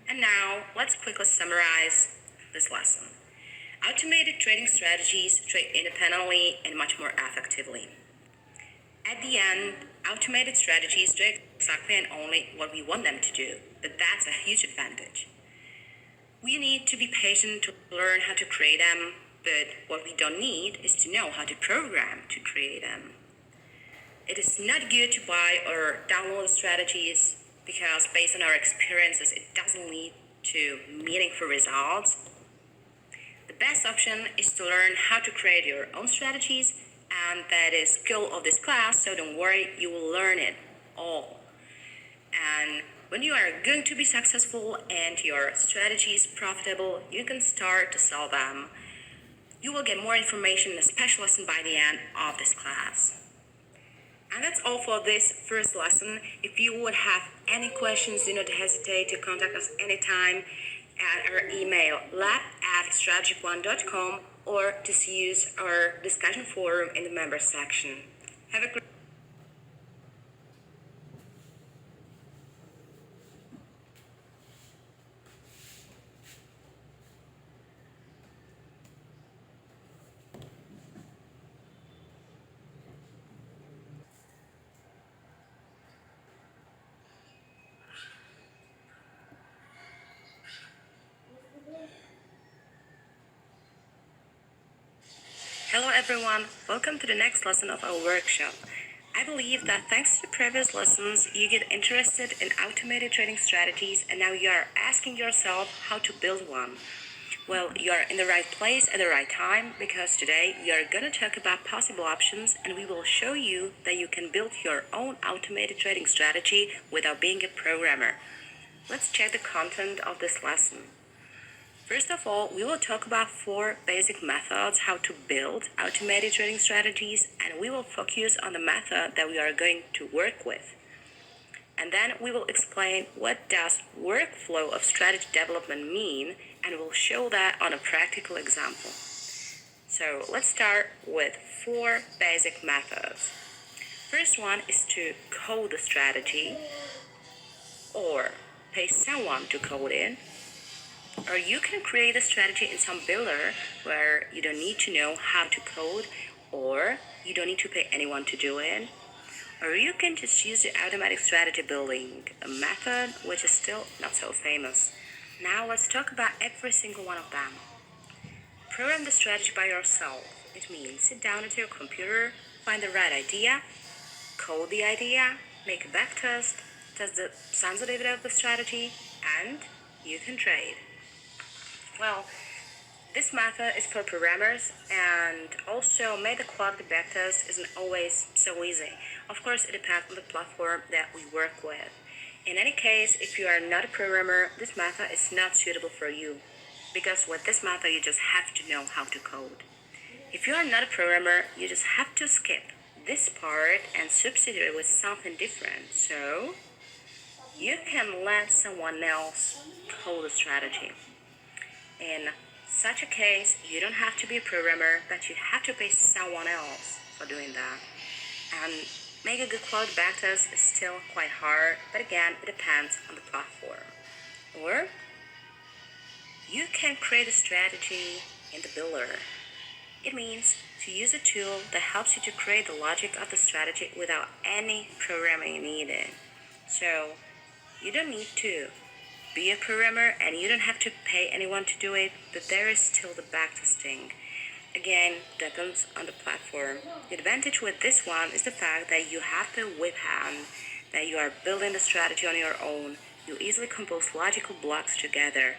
And now, let's quickly summarize this lesson. Automated trading strategies trade independently and much more effectively. At the end, automated strategies do exactly and only what we want them to do, but that's a huge advantage. We need to be patient to learn how to create them, but what we don't need is to know how to program to create them. It is not good to buy or download strategies because based on our experiences, it doesn't lead to meaningful results. The best option is to learn how to create your own strategies, and that is goal of this class, so don't worry, you will learn it all. And when you are going to be successful and your strategy is profitable, you can start to sell them. You will get more information in a special lesson by the end of this class. And that's all for this first lesson. If you would have any questions, do not hesitate to contact us anytime at our email lab@strategicone.com or just use our discussion forum in the members section. Have a great Hello everyone, welcome to the next lesson of our workshop. I believe that thanks to the previous lessons, you get interested in automated trading strategies and now you are asking yourself how to build one. Well, you are in the right place at the right time because today we are going to talk about possible options and we will show you that you can build your own automated trading strategy without being a programmer. Let's check the content of this lesson. First of all, we will talk about 4 basic methods how to build automated trading strategies, and we will focus on the method that we are going to work with. And then we will explain what does workflow of strategy development mean, and we'll show that on a practical example. So let's start with 4 basic methods. First one is to code the strategy, or pay someone to code it. Or you can create a strategy in some builder where you don't need to know how to code or you don't need to pay anyone to do it. Or you can just use the automatic strategy building, a method which is still not so famous. Now let's talk about every single one of them. Program the strategy by yourself. It means sit down at your computer, find the right idea, code the idea, make a backtest, test the sensitivity of the strategy, and you can trade. Well, This method is for programmers and also make the quality backtest isn't always so easy. Of course, it depends on the platform that we work with. In any case, if you are not a programmer, this method is not suitable for you because with this method you just have to know how to code. If you are not a programmer, you just have to skip this part and substitute it with something different. So you can let someone else code the strategy. In such a case, you don't have to be a programmer, but you have to pay someone else for doing that. And make a good quality backtest is still quite hard, but again, it depends on the platform. Or you can create a strategy in the builder. It means to use a tool that helps you to create the logic of the strategy without any programming needed. So you don't need to be a programmer and you don't have to pay anyone to do it, but there is still the backtesting. Again, depends on the platform. The advantage with this one is the fact that you have the whip hand, that you are building the strategy on your own. You easily compose logical blocks together.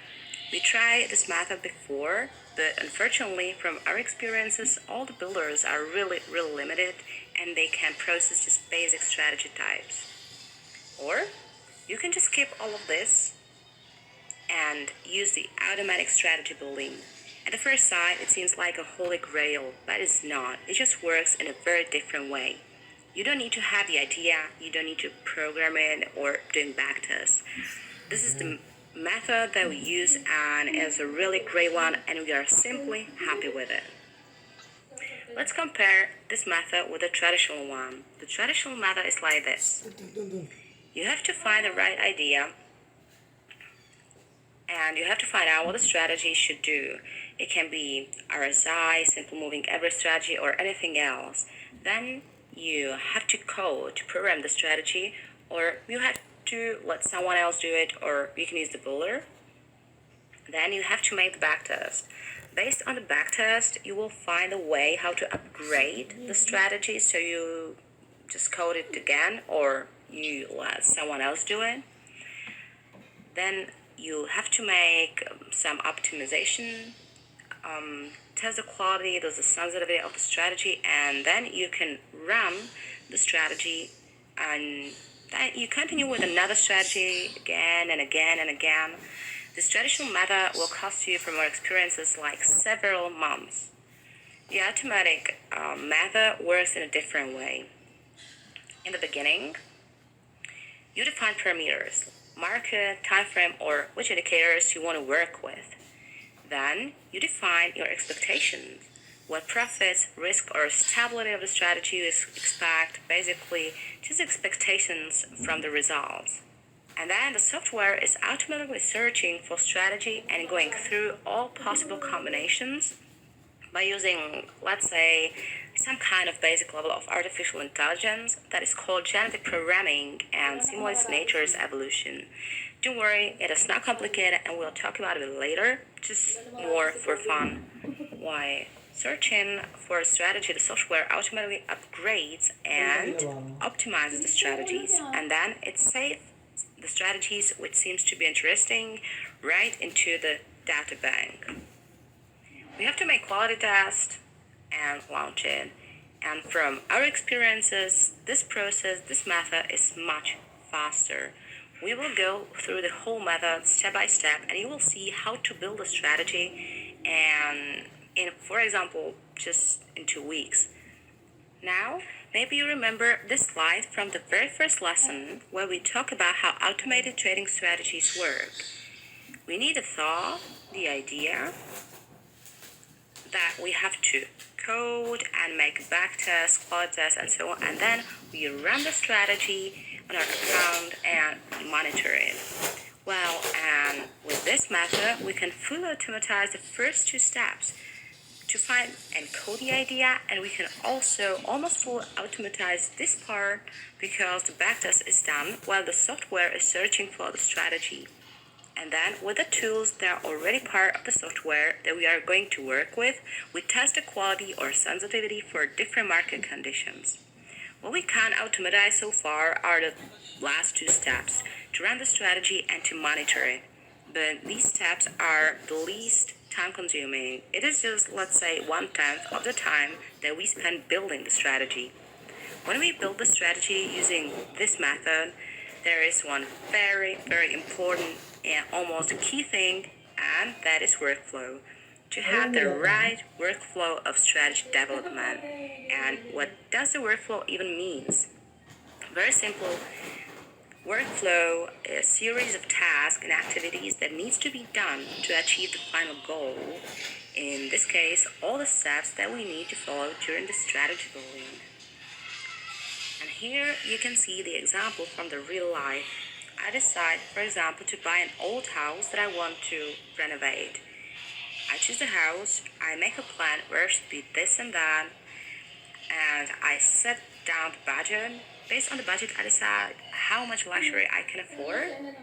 We tried this method before, but unfortunately, from our experiences, all the builders are really limited and they can process just basic strategy types. Or you can just skip all of this and use the automatic strategy building. At the first sight, it seems like a holy grail, but it's not. It just works in a very different way. You don't need to have the idea, you don't need to program it or doing backtests. This is the method that we use and it's a really great one and we are simply happy with it. Let's compare this method with the traditional one. The traditional method is like this. You have to find the right idea and you have to find out what the strategy should do. It can be RSI, simple moving average strategy, or anything else. Then you have to code to program the strategy, or you have to let someone else do it, or you can use the builder. Then you have to make the backtest. Based on the backtest, you will find a way how to upgrade the strategy, so you just code it again, or you let someone else do it. Then you have to make some optimization, test the quality, the sensitivity of the strategy, and then you can run the strategy and then you continue with another strategy again and again and again. This traditional method will cost you, from our experiences, like several months. The automatic method works in a different way. In the beginning, you define parameters, market, time frame, or which indicators you want to work with. Then you define your expectations, what profits, risk, or stability of the strategy you expect, basically just expectations from the results. And then the software is automatically searching for strategy and going through all possible combinations by using, let's say, some kind of basic level of artificial intelligence that is called genetic programming and simulates nature's evolution. Don't worry, it is not complicated and we'll talk about it later, just more for fun. Why? Searching for a strategy, the software automatically upgrades and optimizes the strategies, and then it saves the strategies which seems to be interesting right into the data bank. We have to make quality test and launch it. And from our experiences, this process, this method is much faster. We will go through the whole method step by step and you will see how to build a strategy and for example, just in 2 weeks. Now, maybe you remember this slide from the very first lesson where we talk about how automated trading strategies work. We need a thought, the idea, that we have to code and make backtests, quality tests, and so on, and then we run the strategy on our account and we monitor it. Well, and with this method, we can fully automatize the first 2 steps to find and code the idea, and we can also almost fully automatize this part because the backtest is done while the software is searching for the strategy. And then with the tools that are already part of the software that we are going to work with, we test the quality or sensitivity for different market conditions. What we can automatize so far are the last 2 steps, to run the strategy and to monitor it. But these steps are the least time consuming. It is just, let's say, 1/10 of the time that we spend building the strategy. When we build the strategy using this method, there is one very, very important and almost key thing, and that is workflow. To have the right workflow of strategy development. And what does the workflow even means? Very simple. Workflow is a series of tasks and activities that needs to be done to achieve the final goal. In this case, all the steps that we need to follow during the strategy building. And here you can see the example from the real life. I decide, for example, to buy an old house that I want to renovate. I choose the house, I make a plan where it should be this and that, and I set down the budget. Based on the budget, I decide how much luxury I can afford.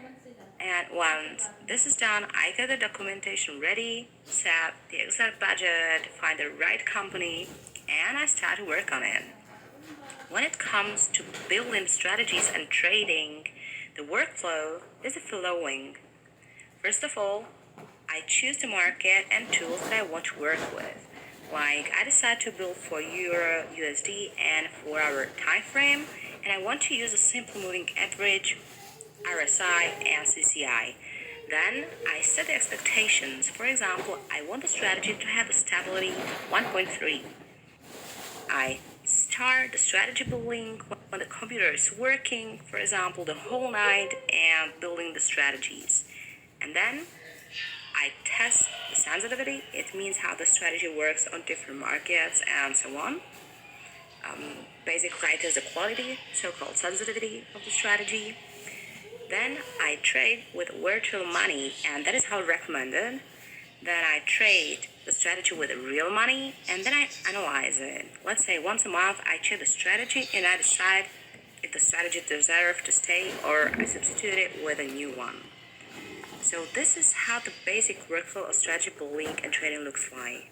And once this is done, I get the documentation ready, set the exact budget, find the right company, and I start to work on it. When it comes to building strategies and trading, the workflow is the following. First of all, I choose the market and tools that I want to work with. Like I decide to build for Euro, USD, and 4-hour time frame, and I want to use a simple moving average, RSI, and CCI. Then I set the expectations. For example, I want the strategy to have a stability 1.3. I start the strategy building when the computer is working, for example, the whole night and building the strategies. And then I test the sensitivity. It means how the strategy works on different markets and so on. Basically, I test the quality, so-called sensitivity of the strategy. Then I trade with virtual money, and that is how recommended. Then I trade the strategy with real money, and then I analyze it. Let's say once a month I check the strategy and I decide if the strategy deserves to stay or I substitute it with a new one. So this is how the basic workflow of strategy building and trading looks like.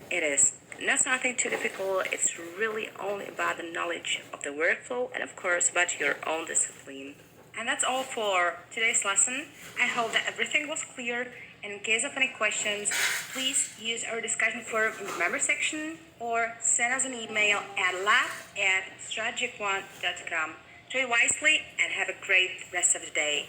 It is not something too difficult. It's really only about the knowledge of the workflow and of course about your own discipline. And that's all for today's lesson. I hope that everything was clear. And in case of any questions, please use our discussion forum in the member section or send us an email at lab@strategic1.com. Trade wisely and have a great rest of the day.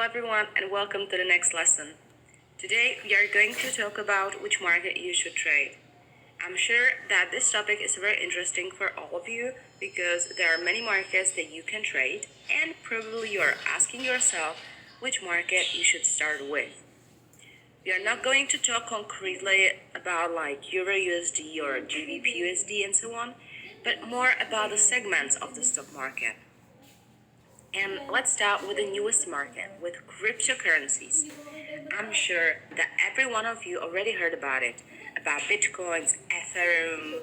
everyone, and welcome to the next lesson. Today, we are going to talk about which market you should trade. I'm sure that this topic is very interesting for all of you because there are many markets that you can trade, and probably you are asking yourself which market you should start with. We are not going to talk concretely about like Euro USD or GBP USD and so on, but more about the segments of the stock market. And let's start with the newest market, with cryptocurrencies. I'm sure that every one of you already heard about it, about Bitcoins, Ethereum,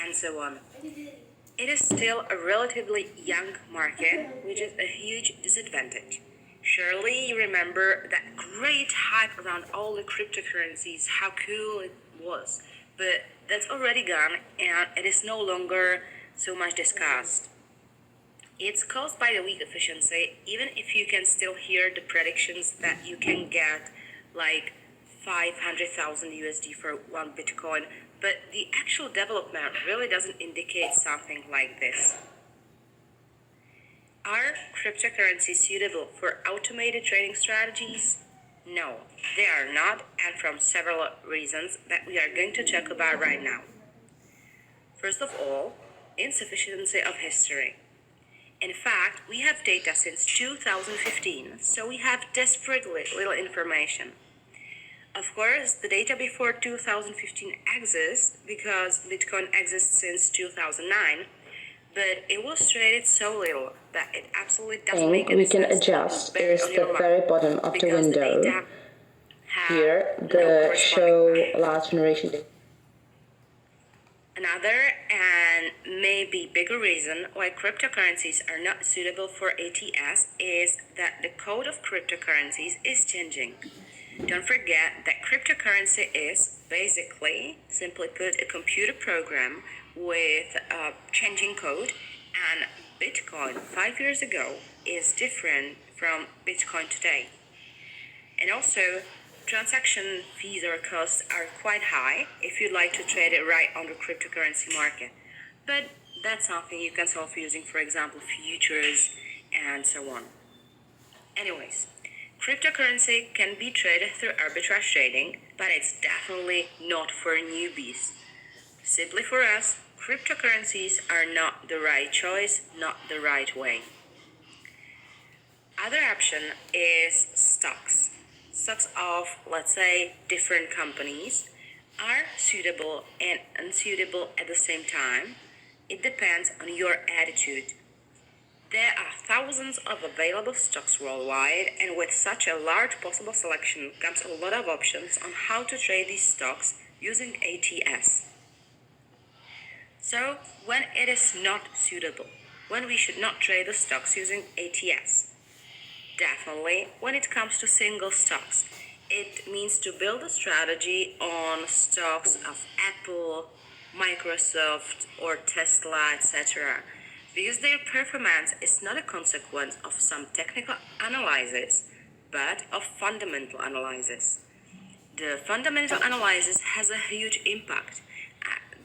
and so on. It is still a relatively young market, which is a huge disadvantage. Surely you remember that great hype around all the cryptocurrencies, how cool it was. But that's already gone and it is no longer so much discussed. It's caused by the weak efficiency, even if you can still hear the predictions that you can get like 500,000 USD for one Bitcoin, but the actual development really doesn't indicate something like this. Are cryptocurrencies suitable for automated trading strategies? No, they are not, and from several reasons that we are going to talk about right now. First of all, insufficiency of history. In fact, we have data since 2015, so we have desperately little information. Of course, the data before 2015 exists because Bitcoin exists since 2009, but it was traded so little that it absolutely doesn't make any sense. We can adjust is the very bottom of the window. Here, the show last generation data. Another and maybe bigger reason why cryptocurrencies are not suitable for ATS is that the code of cryptocurrencies is changing. Don't forget that cryptocurrency is basically, simply put, a computer program with a changing code, and Bitcoin 5 years ago is different from Bitcoin today. And also, transaction fees or costs are quite high if you'd like to trade it right on the cryptocurrency market. But that's something you can solve using, for example, futures and so on. Anyways, cryptocurrency can be traded through arbitrage trading, but it's definitely not for newbies. Simply for us, cryptocurrencies are not the right choice, not the right way. Other option is stocks. Stocks of, let's say, different companies are suitable and unsuitable at the same time. It depends on your attitude. There are thousands of available stocks worldwide, and with such a large possible selection comes a lot of options on how to trade these stocks using ATS. So, when it is not suitable, when we should not trade the stocks using ATS? Definitely when it comes to single stocks. It means to build a strategy on stocks of Apple, Microsoft, or Tesla, etc. Because their performance is not a consequence of some technical analysis, but of fundamental analysis. The fundamental analysis has a huge impact.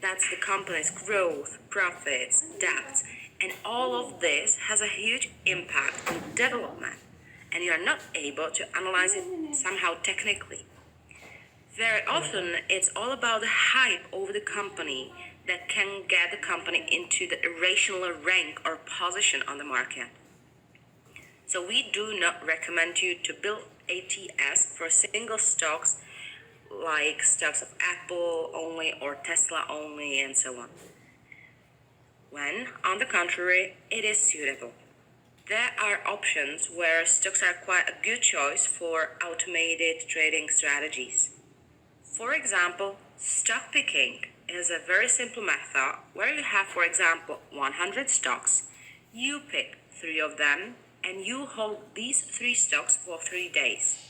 That's the company's growth, profits, debts, and all of this has a huge impact on development, and you are not able to analyze it somehow technically. Very often, it's all about the hype over the company that can get the company into the irrational rank or position on the market. So we do not recommend you to build ATS for single stocks like stocks of Apple only or Tesla only and so on. When, on the contrary, it is suitable. There are options where stocks are quite a good choice for automated trading strategies. For example, stock picking is a very simple method where you have, for example, 100 stocks. You pick 3 of them and you hold these 3 stocks for 3 days.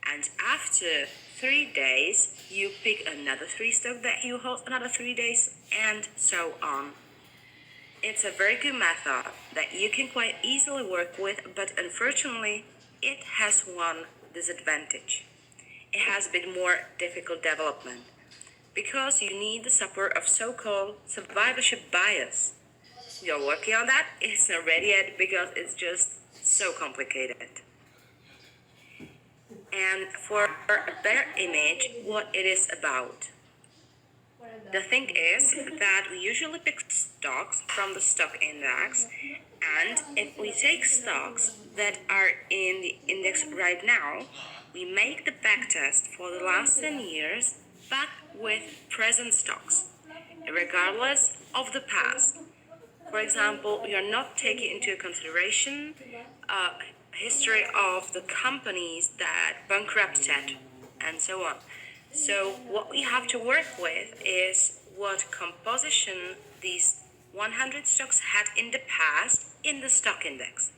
And after 3 days, you pick another 3 stocks that you hold another 3 days, and so on. It's a very good method that you can quite easily work with, but unfortunately, it has one disadvantage. It has a bit more difficult development because you need the support of so-called survivorship bias. We are working on that. It's not ready yet because it's just so complicated. and for a better image what it is about. The thing is that we usually pick stocks from the stock index, and if we take stocks that are in the index right now, we make the backtest for the last 10 years but with present stocks, regardless of the past. For example, we are not taking into consideration history of the companies that bankrupted and so on. So what we have to work with is what composition these 100 stocks had in the past in the stock index.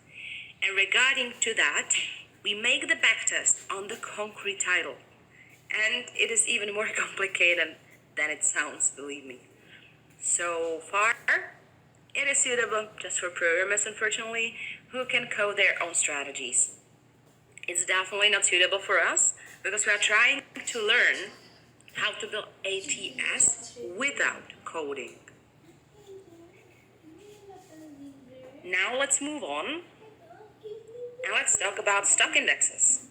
And regarding to that, we make the backtest on the concrete title. And it is even more complicated than it sounds, believe me. So far, it is suitable just for programmers, unfortunately, who can code their own strategies. It's definitely not suitable for us because we are trying to learn how to build ATS without coding. Now let's move on and let's talk about stock indexes.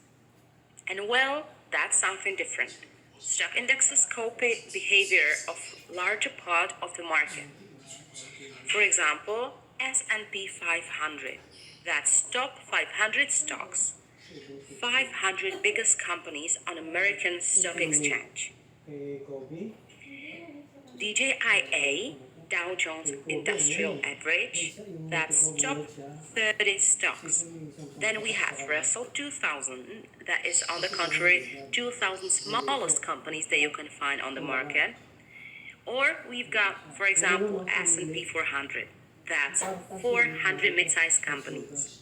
And well, that's something different. Stock indexes copy behavior of larger part of the market. For example, S&P 500, that's top 500 stocks, 500 biggest companies on American Stock Exchange. DJIA, Dow Jones Industrial Average, that's top 30 stocks. Then we have Russell 2000, that is on the contrary 2000 smallest companies that you can find on the market. Or we've got, for example, S&P 400, that's 400 mid-sized companies.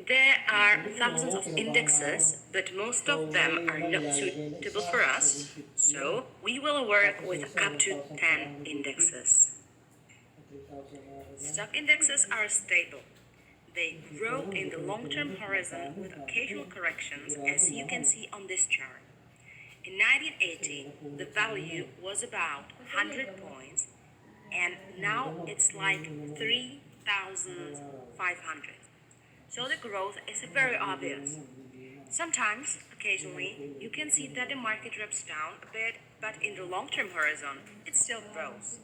There are thousands of indexes, but most of them are not suitable for us, so we will work with up to 10 indexes. Stock indexes are stable. They grow in the long-term horizon with occasional corrections, as you can see on this chart. In 1980, the value was about 100 points, and now it's like 3,500. So the growth is very obvious. Sometimes, occasionally, you can see that the market drops down a bit, but in the long-term horizon, it still grows.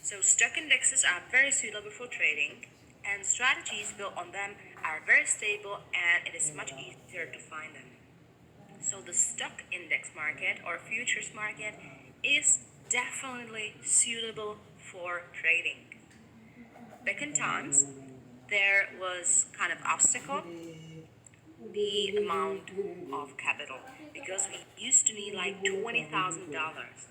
So stock indexes are very suitable for trading, and strategies built on them are very stable, and it is much easier to find them. So the stock index market or futures market is definitely suitable for trading. Back in times, there was kind of obstacle, the amount of capital, because we used to need like $20,000.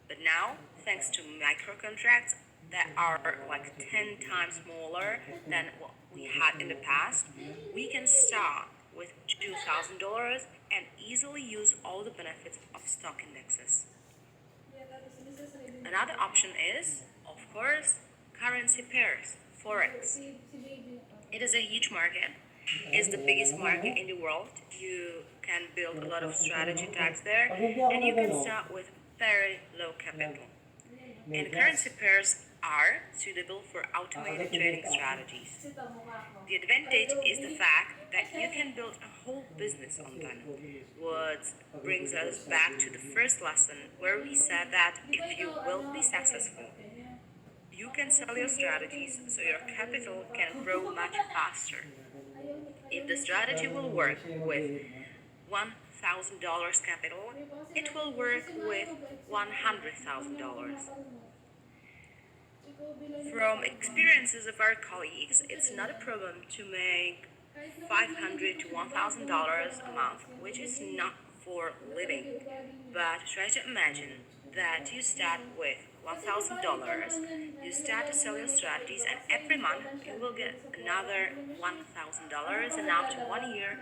But now, thanks to micro contracts that are like 10 times smaller than what we had in the past, we can start with $2,000 and easily use all the benefits of stock indexes. Another option is, of course, currency pairs, Forex. It is a huge market. It's the biggest market in the world. You can build a lot of strategy types there, and you can start with very low capital. And currency pairs are suitable for automated trading strategies. The advantage is the fact that you can build a whole business on them, what brings us back to the first lesson where we said that if you will be successful, you can sell your strategies so your capital can grow much faster. If the strategy will work with $1,000 capital, it will work with $100,000. From experiences of our colleagues, it's not a problem to make $500 to $1,000 a month, which is not for living. But try to imagine that you start with $1,000, you start to sell your strategies, and every month you will get another $1,000, and after 1 year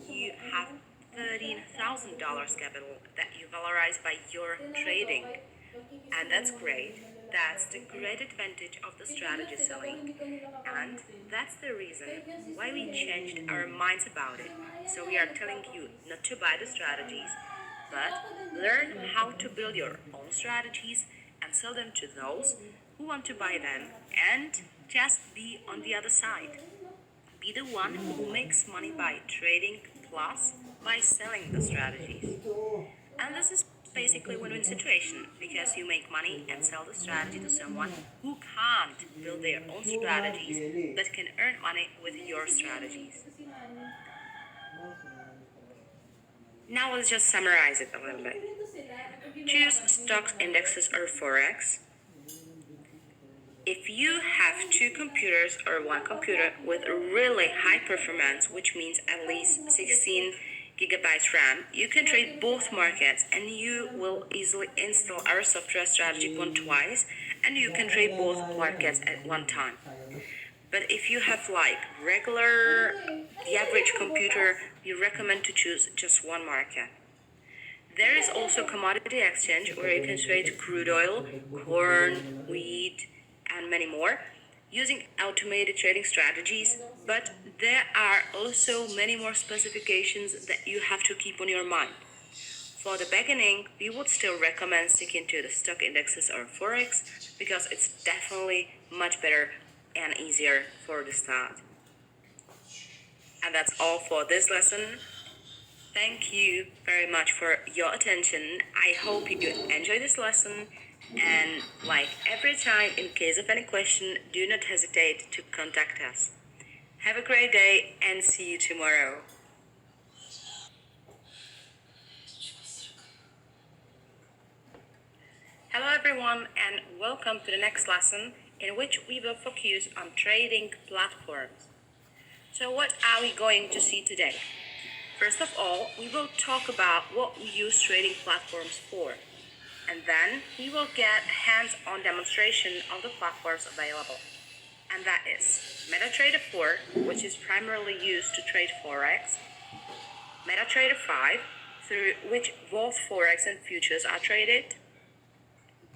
you have $13,000 capital that you valorize by your trading. And that's great. That's the great advantage of the strategy selling. And that's the reason why we changed our minds about it. So we are telling you not to buy the strategies, but learn how to build your own strategies and sell them to those who want to buy them, and just be on the other side. be the one who makes money by trading plus by selling the strategies. And this is basically a win-win situation because you make money and sell the strategy to someone who can't build their own strategies but can earn money with your strategies. Now let's just summarize it a little bit. Choose stocks, indexes, or forex. If you have two computers or one computer with a really high performance, which means at least 16 gigabytes RAM, you can trade both markets and you will easily install our software strategy one twice and you can trade both markets at one time. But if you have like the average computer, we recommend to choose just one market. There is also commodity exchange where you can trade crude oil, corn, wheat, and many more using automated trading strategies, but there are also many more specifications that you have to keep on your mind. For the beginning, we would still recommend sticking to the stock indexes or forex because it's definitely much better and easier for the start. And that's all for this lesson. Thank you very much for your attention. I hope you enjoy this lesson. And like every time, in case of any question, do not hesitate to contact us. Have a great day and see you tomorrow. Hello everyone and welcome to the next lesson in which we will focus on trading platforms. So what are we going to see today? First of all, we will talk about what we use trading platforms for. And then we will get a hands-on demonstration of the platforms available. And that is MetaTrader 4, which is primarily used to trade Forex, MetaTrader 5, through which both Forex and futures are traded,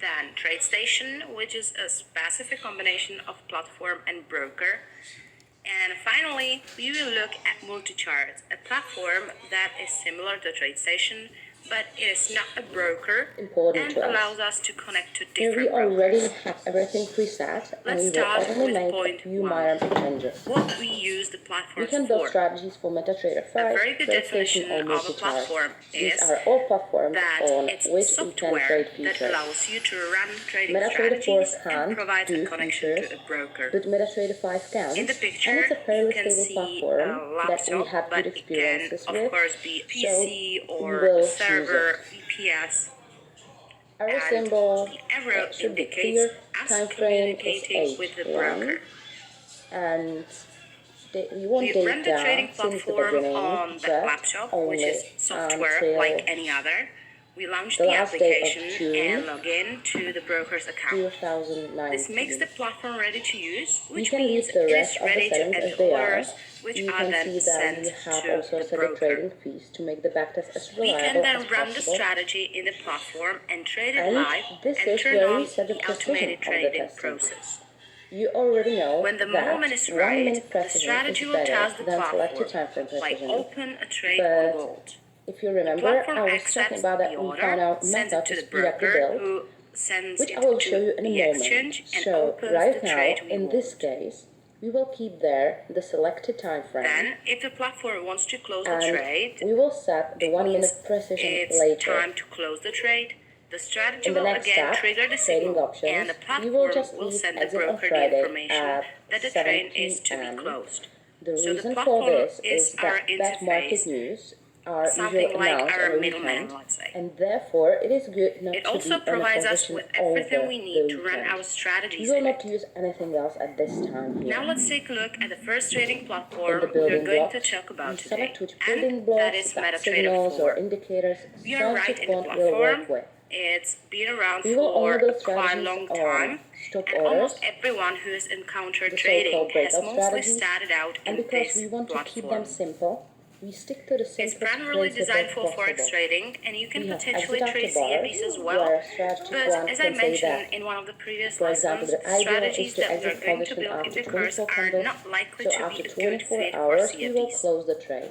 then TradeStation, which is a specific combination of platform and broker, and finally, we will look at MultiCharts, a platform that is similar to TradeStation, but it is not a broker and allows us to connect to different Here we already brokers. have everything preset, and Let's we will start only with make a point few 1. minor changes. What we use the We platforms can build for. strategies for MetaTrader 5, A very good TradeStation, definition or of a MultiCharts. platform These is are all platforms that on it's which we can software trade that futures. allows you to run trading MetaTrader 4 strategies and can't provide do a connection futures, to a broker. but MetaTrader 5 can, In the and picture, it's a you fairly can stable see platform a that we laptop, have but good it can, experiences of with, course, be a so PC we or will a choose server, it. VPS. Our And symbol the arrow should be indicates clear, us time frame is communicating with the broker. H1, and we want We run the data trading since the platform beginning, on the but laptop, which only is software until like any other. We launch the the last day of application June and log in to the broker's account. 2019. This makes the platform ready to use, You which can means leave the it rest is of the ready to settings enter as they are. orders, which You are can then see that sent we have to also the set the broker. trading fees to make the backtest as We can reliable then as run the possible. strategy in the platform and trade it And live this and is turn where on we set the the precision automated of the trading testing. process. You already know When the that moment is 1 right, minute the precision strategy is will better task the than selected platform, time frame like precision. open a trade But on gold. if you The remember, platform I was accepts talking about that the we found order, out sends method it to to the speed up the broker, build, who sends which it I will to show you in a the moment. exchange and So opens right the now, trade we in this want. case, we will keep there the selected time frame. Then, if the platform wants to close the And trade, we will set the it 1 means minute precision it's later. time to close the trade. The strategy In the will next again step, trigger the trading signal, options, and the we will platform just will leave send the exit on broker the Friday information at that the 7 trade is to be p.m. closed. The So the reason for platform this is is our that bad market interface, news are something usually like announced our on a middleman, weekend, let's say. and therefore it is good not It to also be in a provides us position with over everything we the need to run weekend. our strategies We will in not it. use anything else at this time here. Now let's take a look at the first trading In the platform we're building going to blocks, talk we about today, select which and building that blocks, is that MetaTrader signals or 4. indicators We are right starting in the point will platform. work with. It's been around We will for only build a quite strategies long on time, stop and orders, almost everyone who has encountered the trading so-called has breakout mostly strategies, started out and in because this we want to keep them platform. simple, we stick to the It's simplest primarily principle designed for possible. forex trading, and you can We have potentially exit trade after bars, CFDs as well. where strategy But one as I can say mentioned that, in one of the previous for example, lessons, the ideal is strategies to that we are exit going to position build in after the course 24 are candles, not likely so to after be a good 24 fit for hours we will CFDs. close the trade.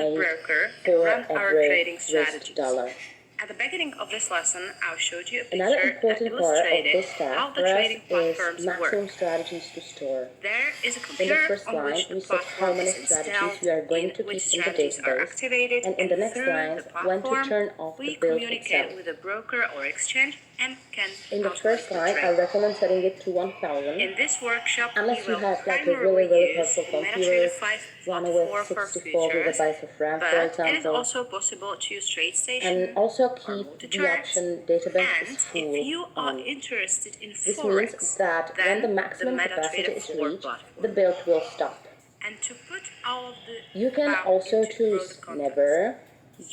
made broker for run a our great trading risk strategies. dollar. At the beginning of this lesson, I showed you a picture Another that important part of illustrated this how task the for us trading platforms is maximum work. strategies to store. There is a In the computer first on line, which the we set how platform many is installed, strategies we are going in to which keep in the strategies are database, activated, and in the next through line, the when to platform, turn off the we build communicate itself. with a broker or exchange and can In the automate first the line, I trade. recommend setting it to 1000. In this workshop, Unless we you will have like a primarily really use powerful the computer, MetaTrader one 5.4 with for 64 futures, gigabytes of RAM, for but it is example, also possible to use TradeStation and also or keep the multi-charts. option databank is And if full you are on. interested in This means Forex, that when then the maximum the capacity MetaTrader is 4 reached, platform. the build will stop. And to put all of the You can above also into choose product context, never.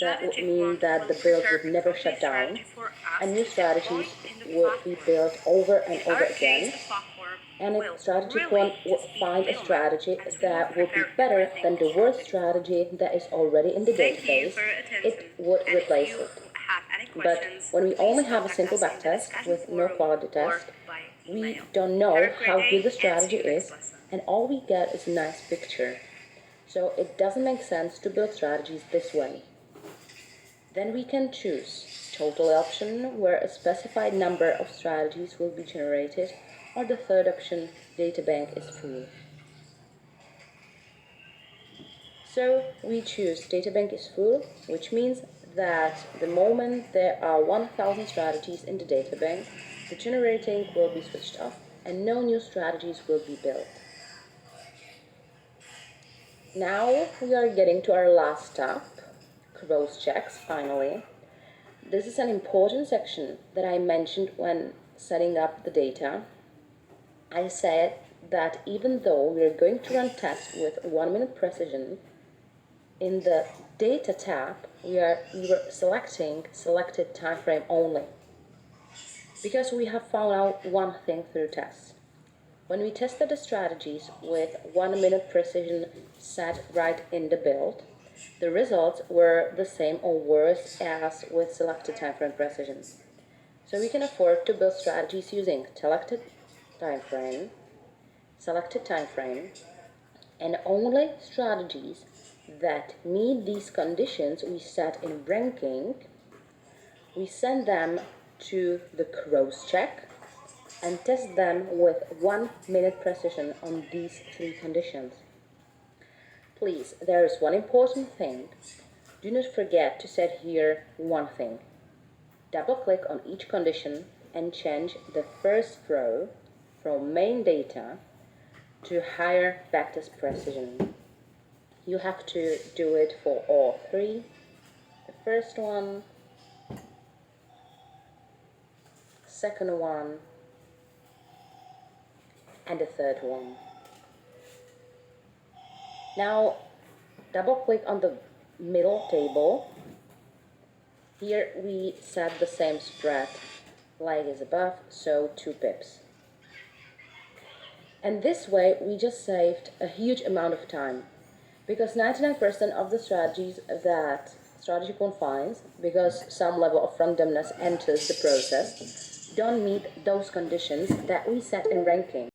That would Strategy mean 1 that will the build prepare would a never complete shut down, strategy for us and new to deploy strategies in the would be platform. built over and In over our case, again. the platform And will if strategy really one would just be find a middleman, strategy as we will that would be prepare better everything than the in worst strategy 4. strategy that is already in the Thank you database, for your attention. it would And replace if you it. have any But questions, when we please only have a contact simple us in the backtest discussion with no forum quality or test, by we email. don't Have know a great how day good the and see strategy you next is, lesson. and all we get is a nice picture. So it doesn't make sense to build strategies this way. Then we can choose total option, where a specified number of strategies will be generated, or the third option, databank is full. So we choose databank is full, which means that the moment there are 1000 strategies in the databank, the generating will be switched off and no new strategies will be built. Now we are getting to our last step, cross checks finally. This is an important section that I mentioned when setting up the data. I said that even though we are going to run tests with 1 minute precision, in the data tab, we were selecting selected time frame only, because we have found out one thing through tests. When we tested the strategies with 1 minute precision set right in the build, the results were the same or worse as with selected time frame precision. So we can afford to build strategies using selected time frame, and only strategies that meet these conditions we set in ranking, we send them to the cross check and test them with 1 minute precision on these 3 conditions. Please, there is one important thing. Do not forget to set here one thing. Double click on each condition and change the first row from main data to higher backtest precision. You have to do it for all 3. The first one, second one, and the third one. Now double click on the middle table. Here we set the same spread like as above, so 2 pips. And this way we just saved a huge amount of time, because 99% of the strategies that strategy confines, because some level of randomness enters the process, don't meet those conditions that we set in ranking.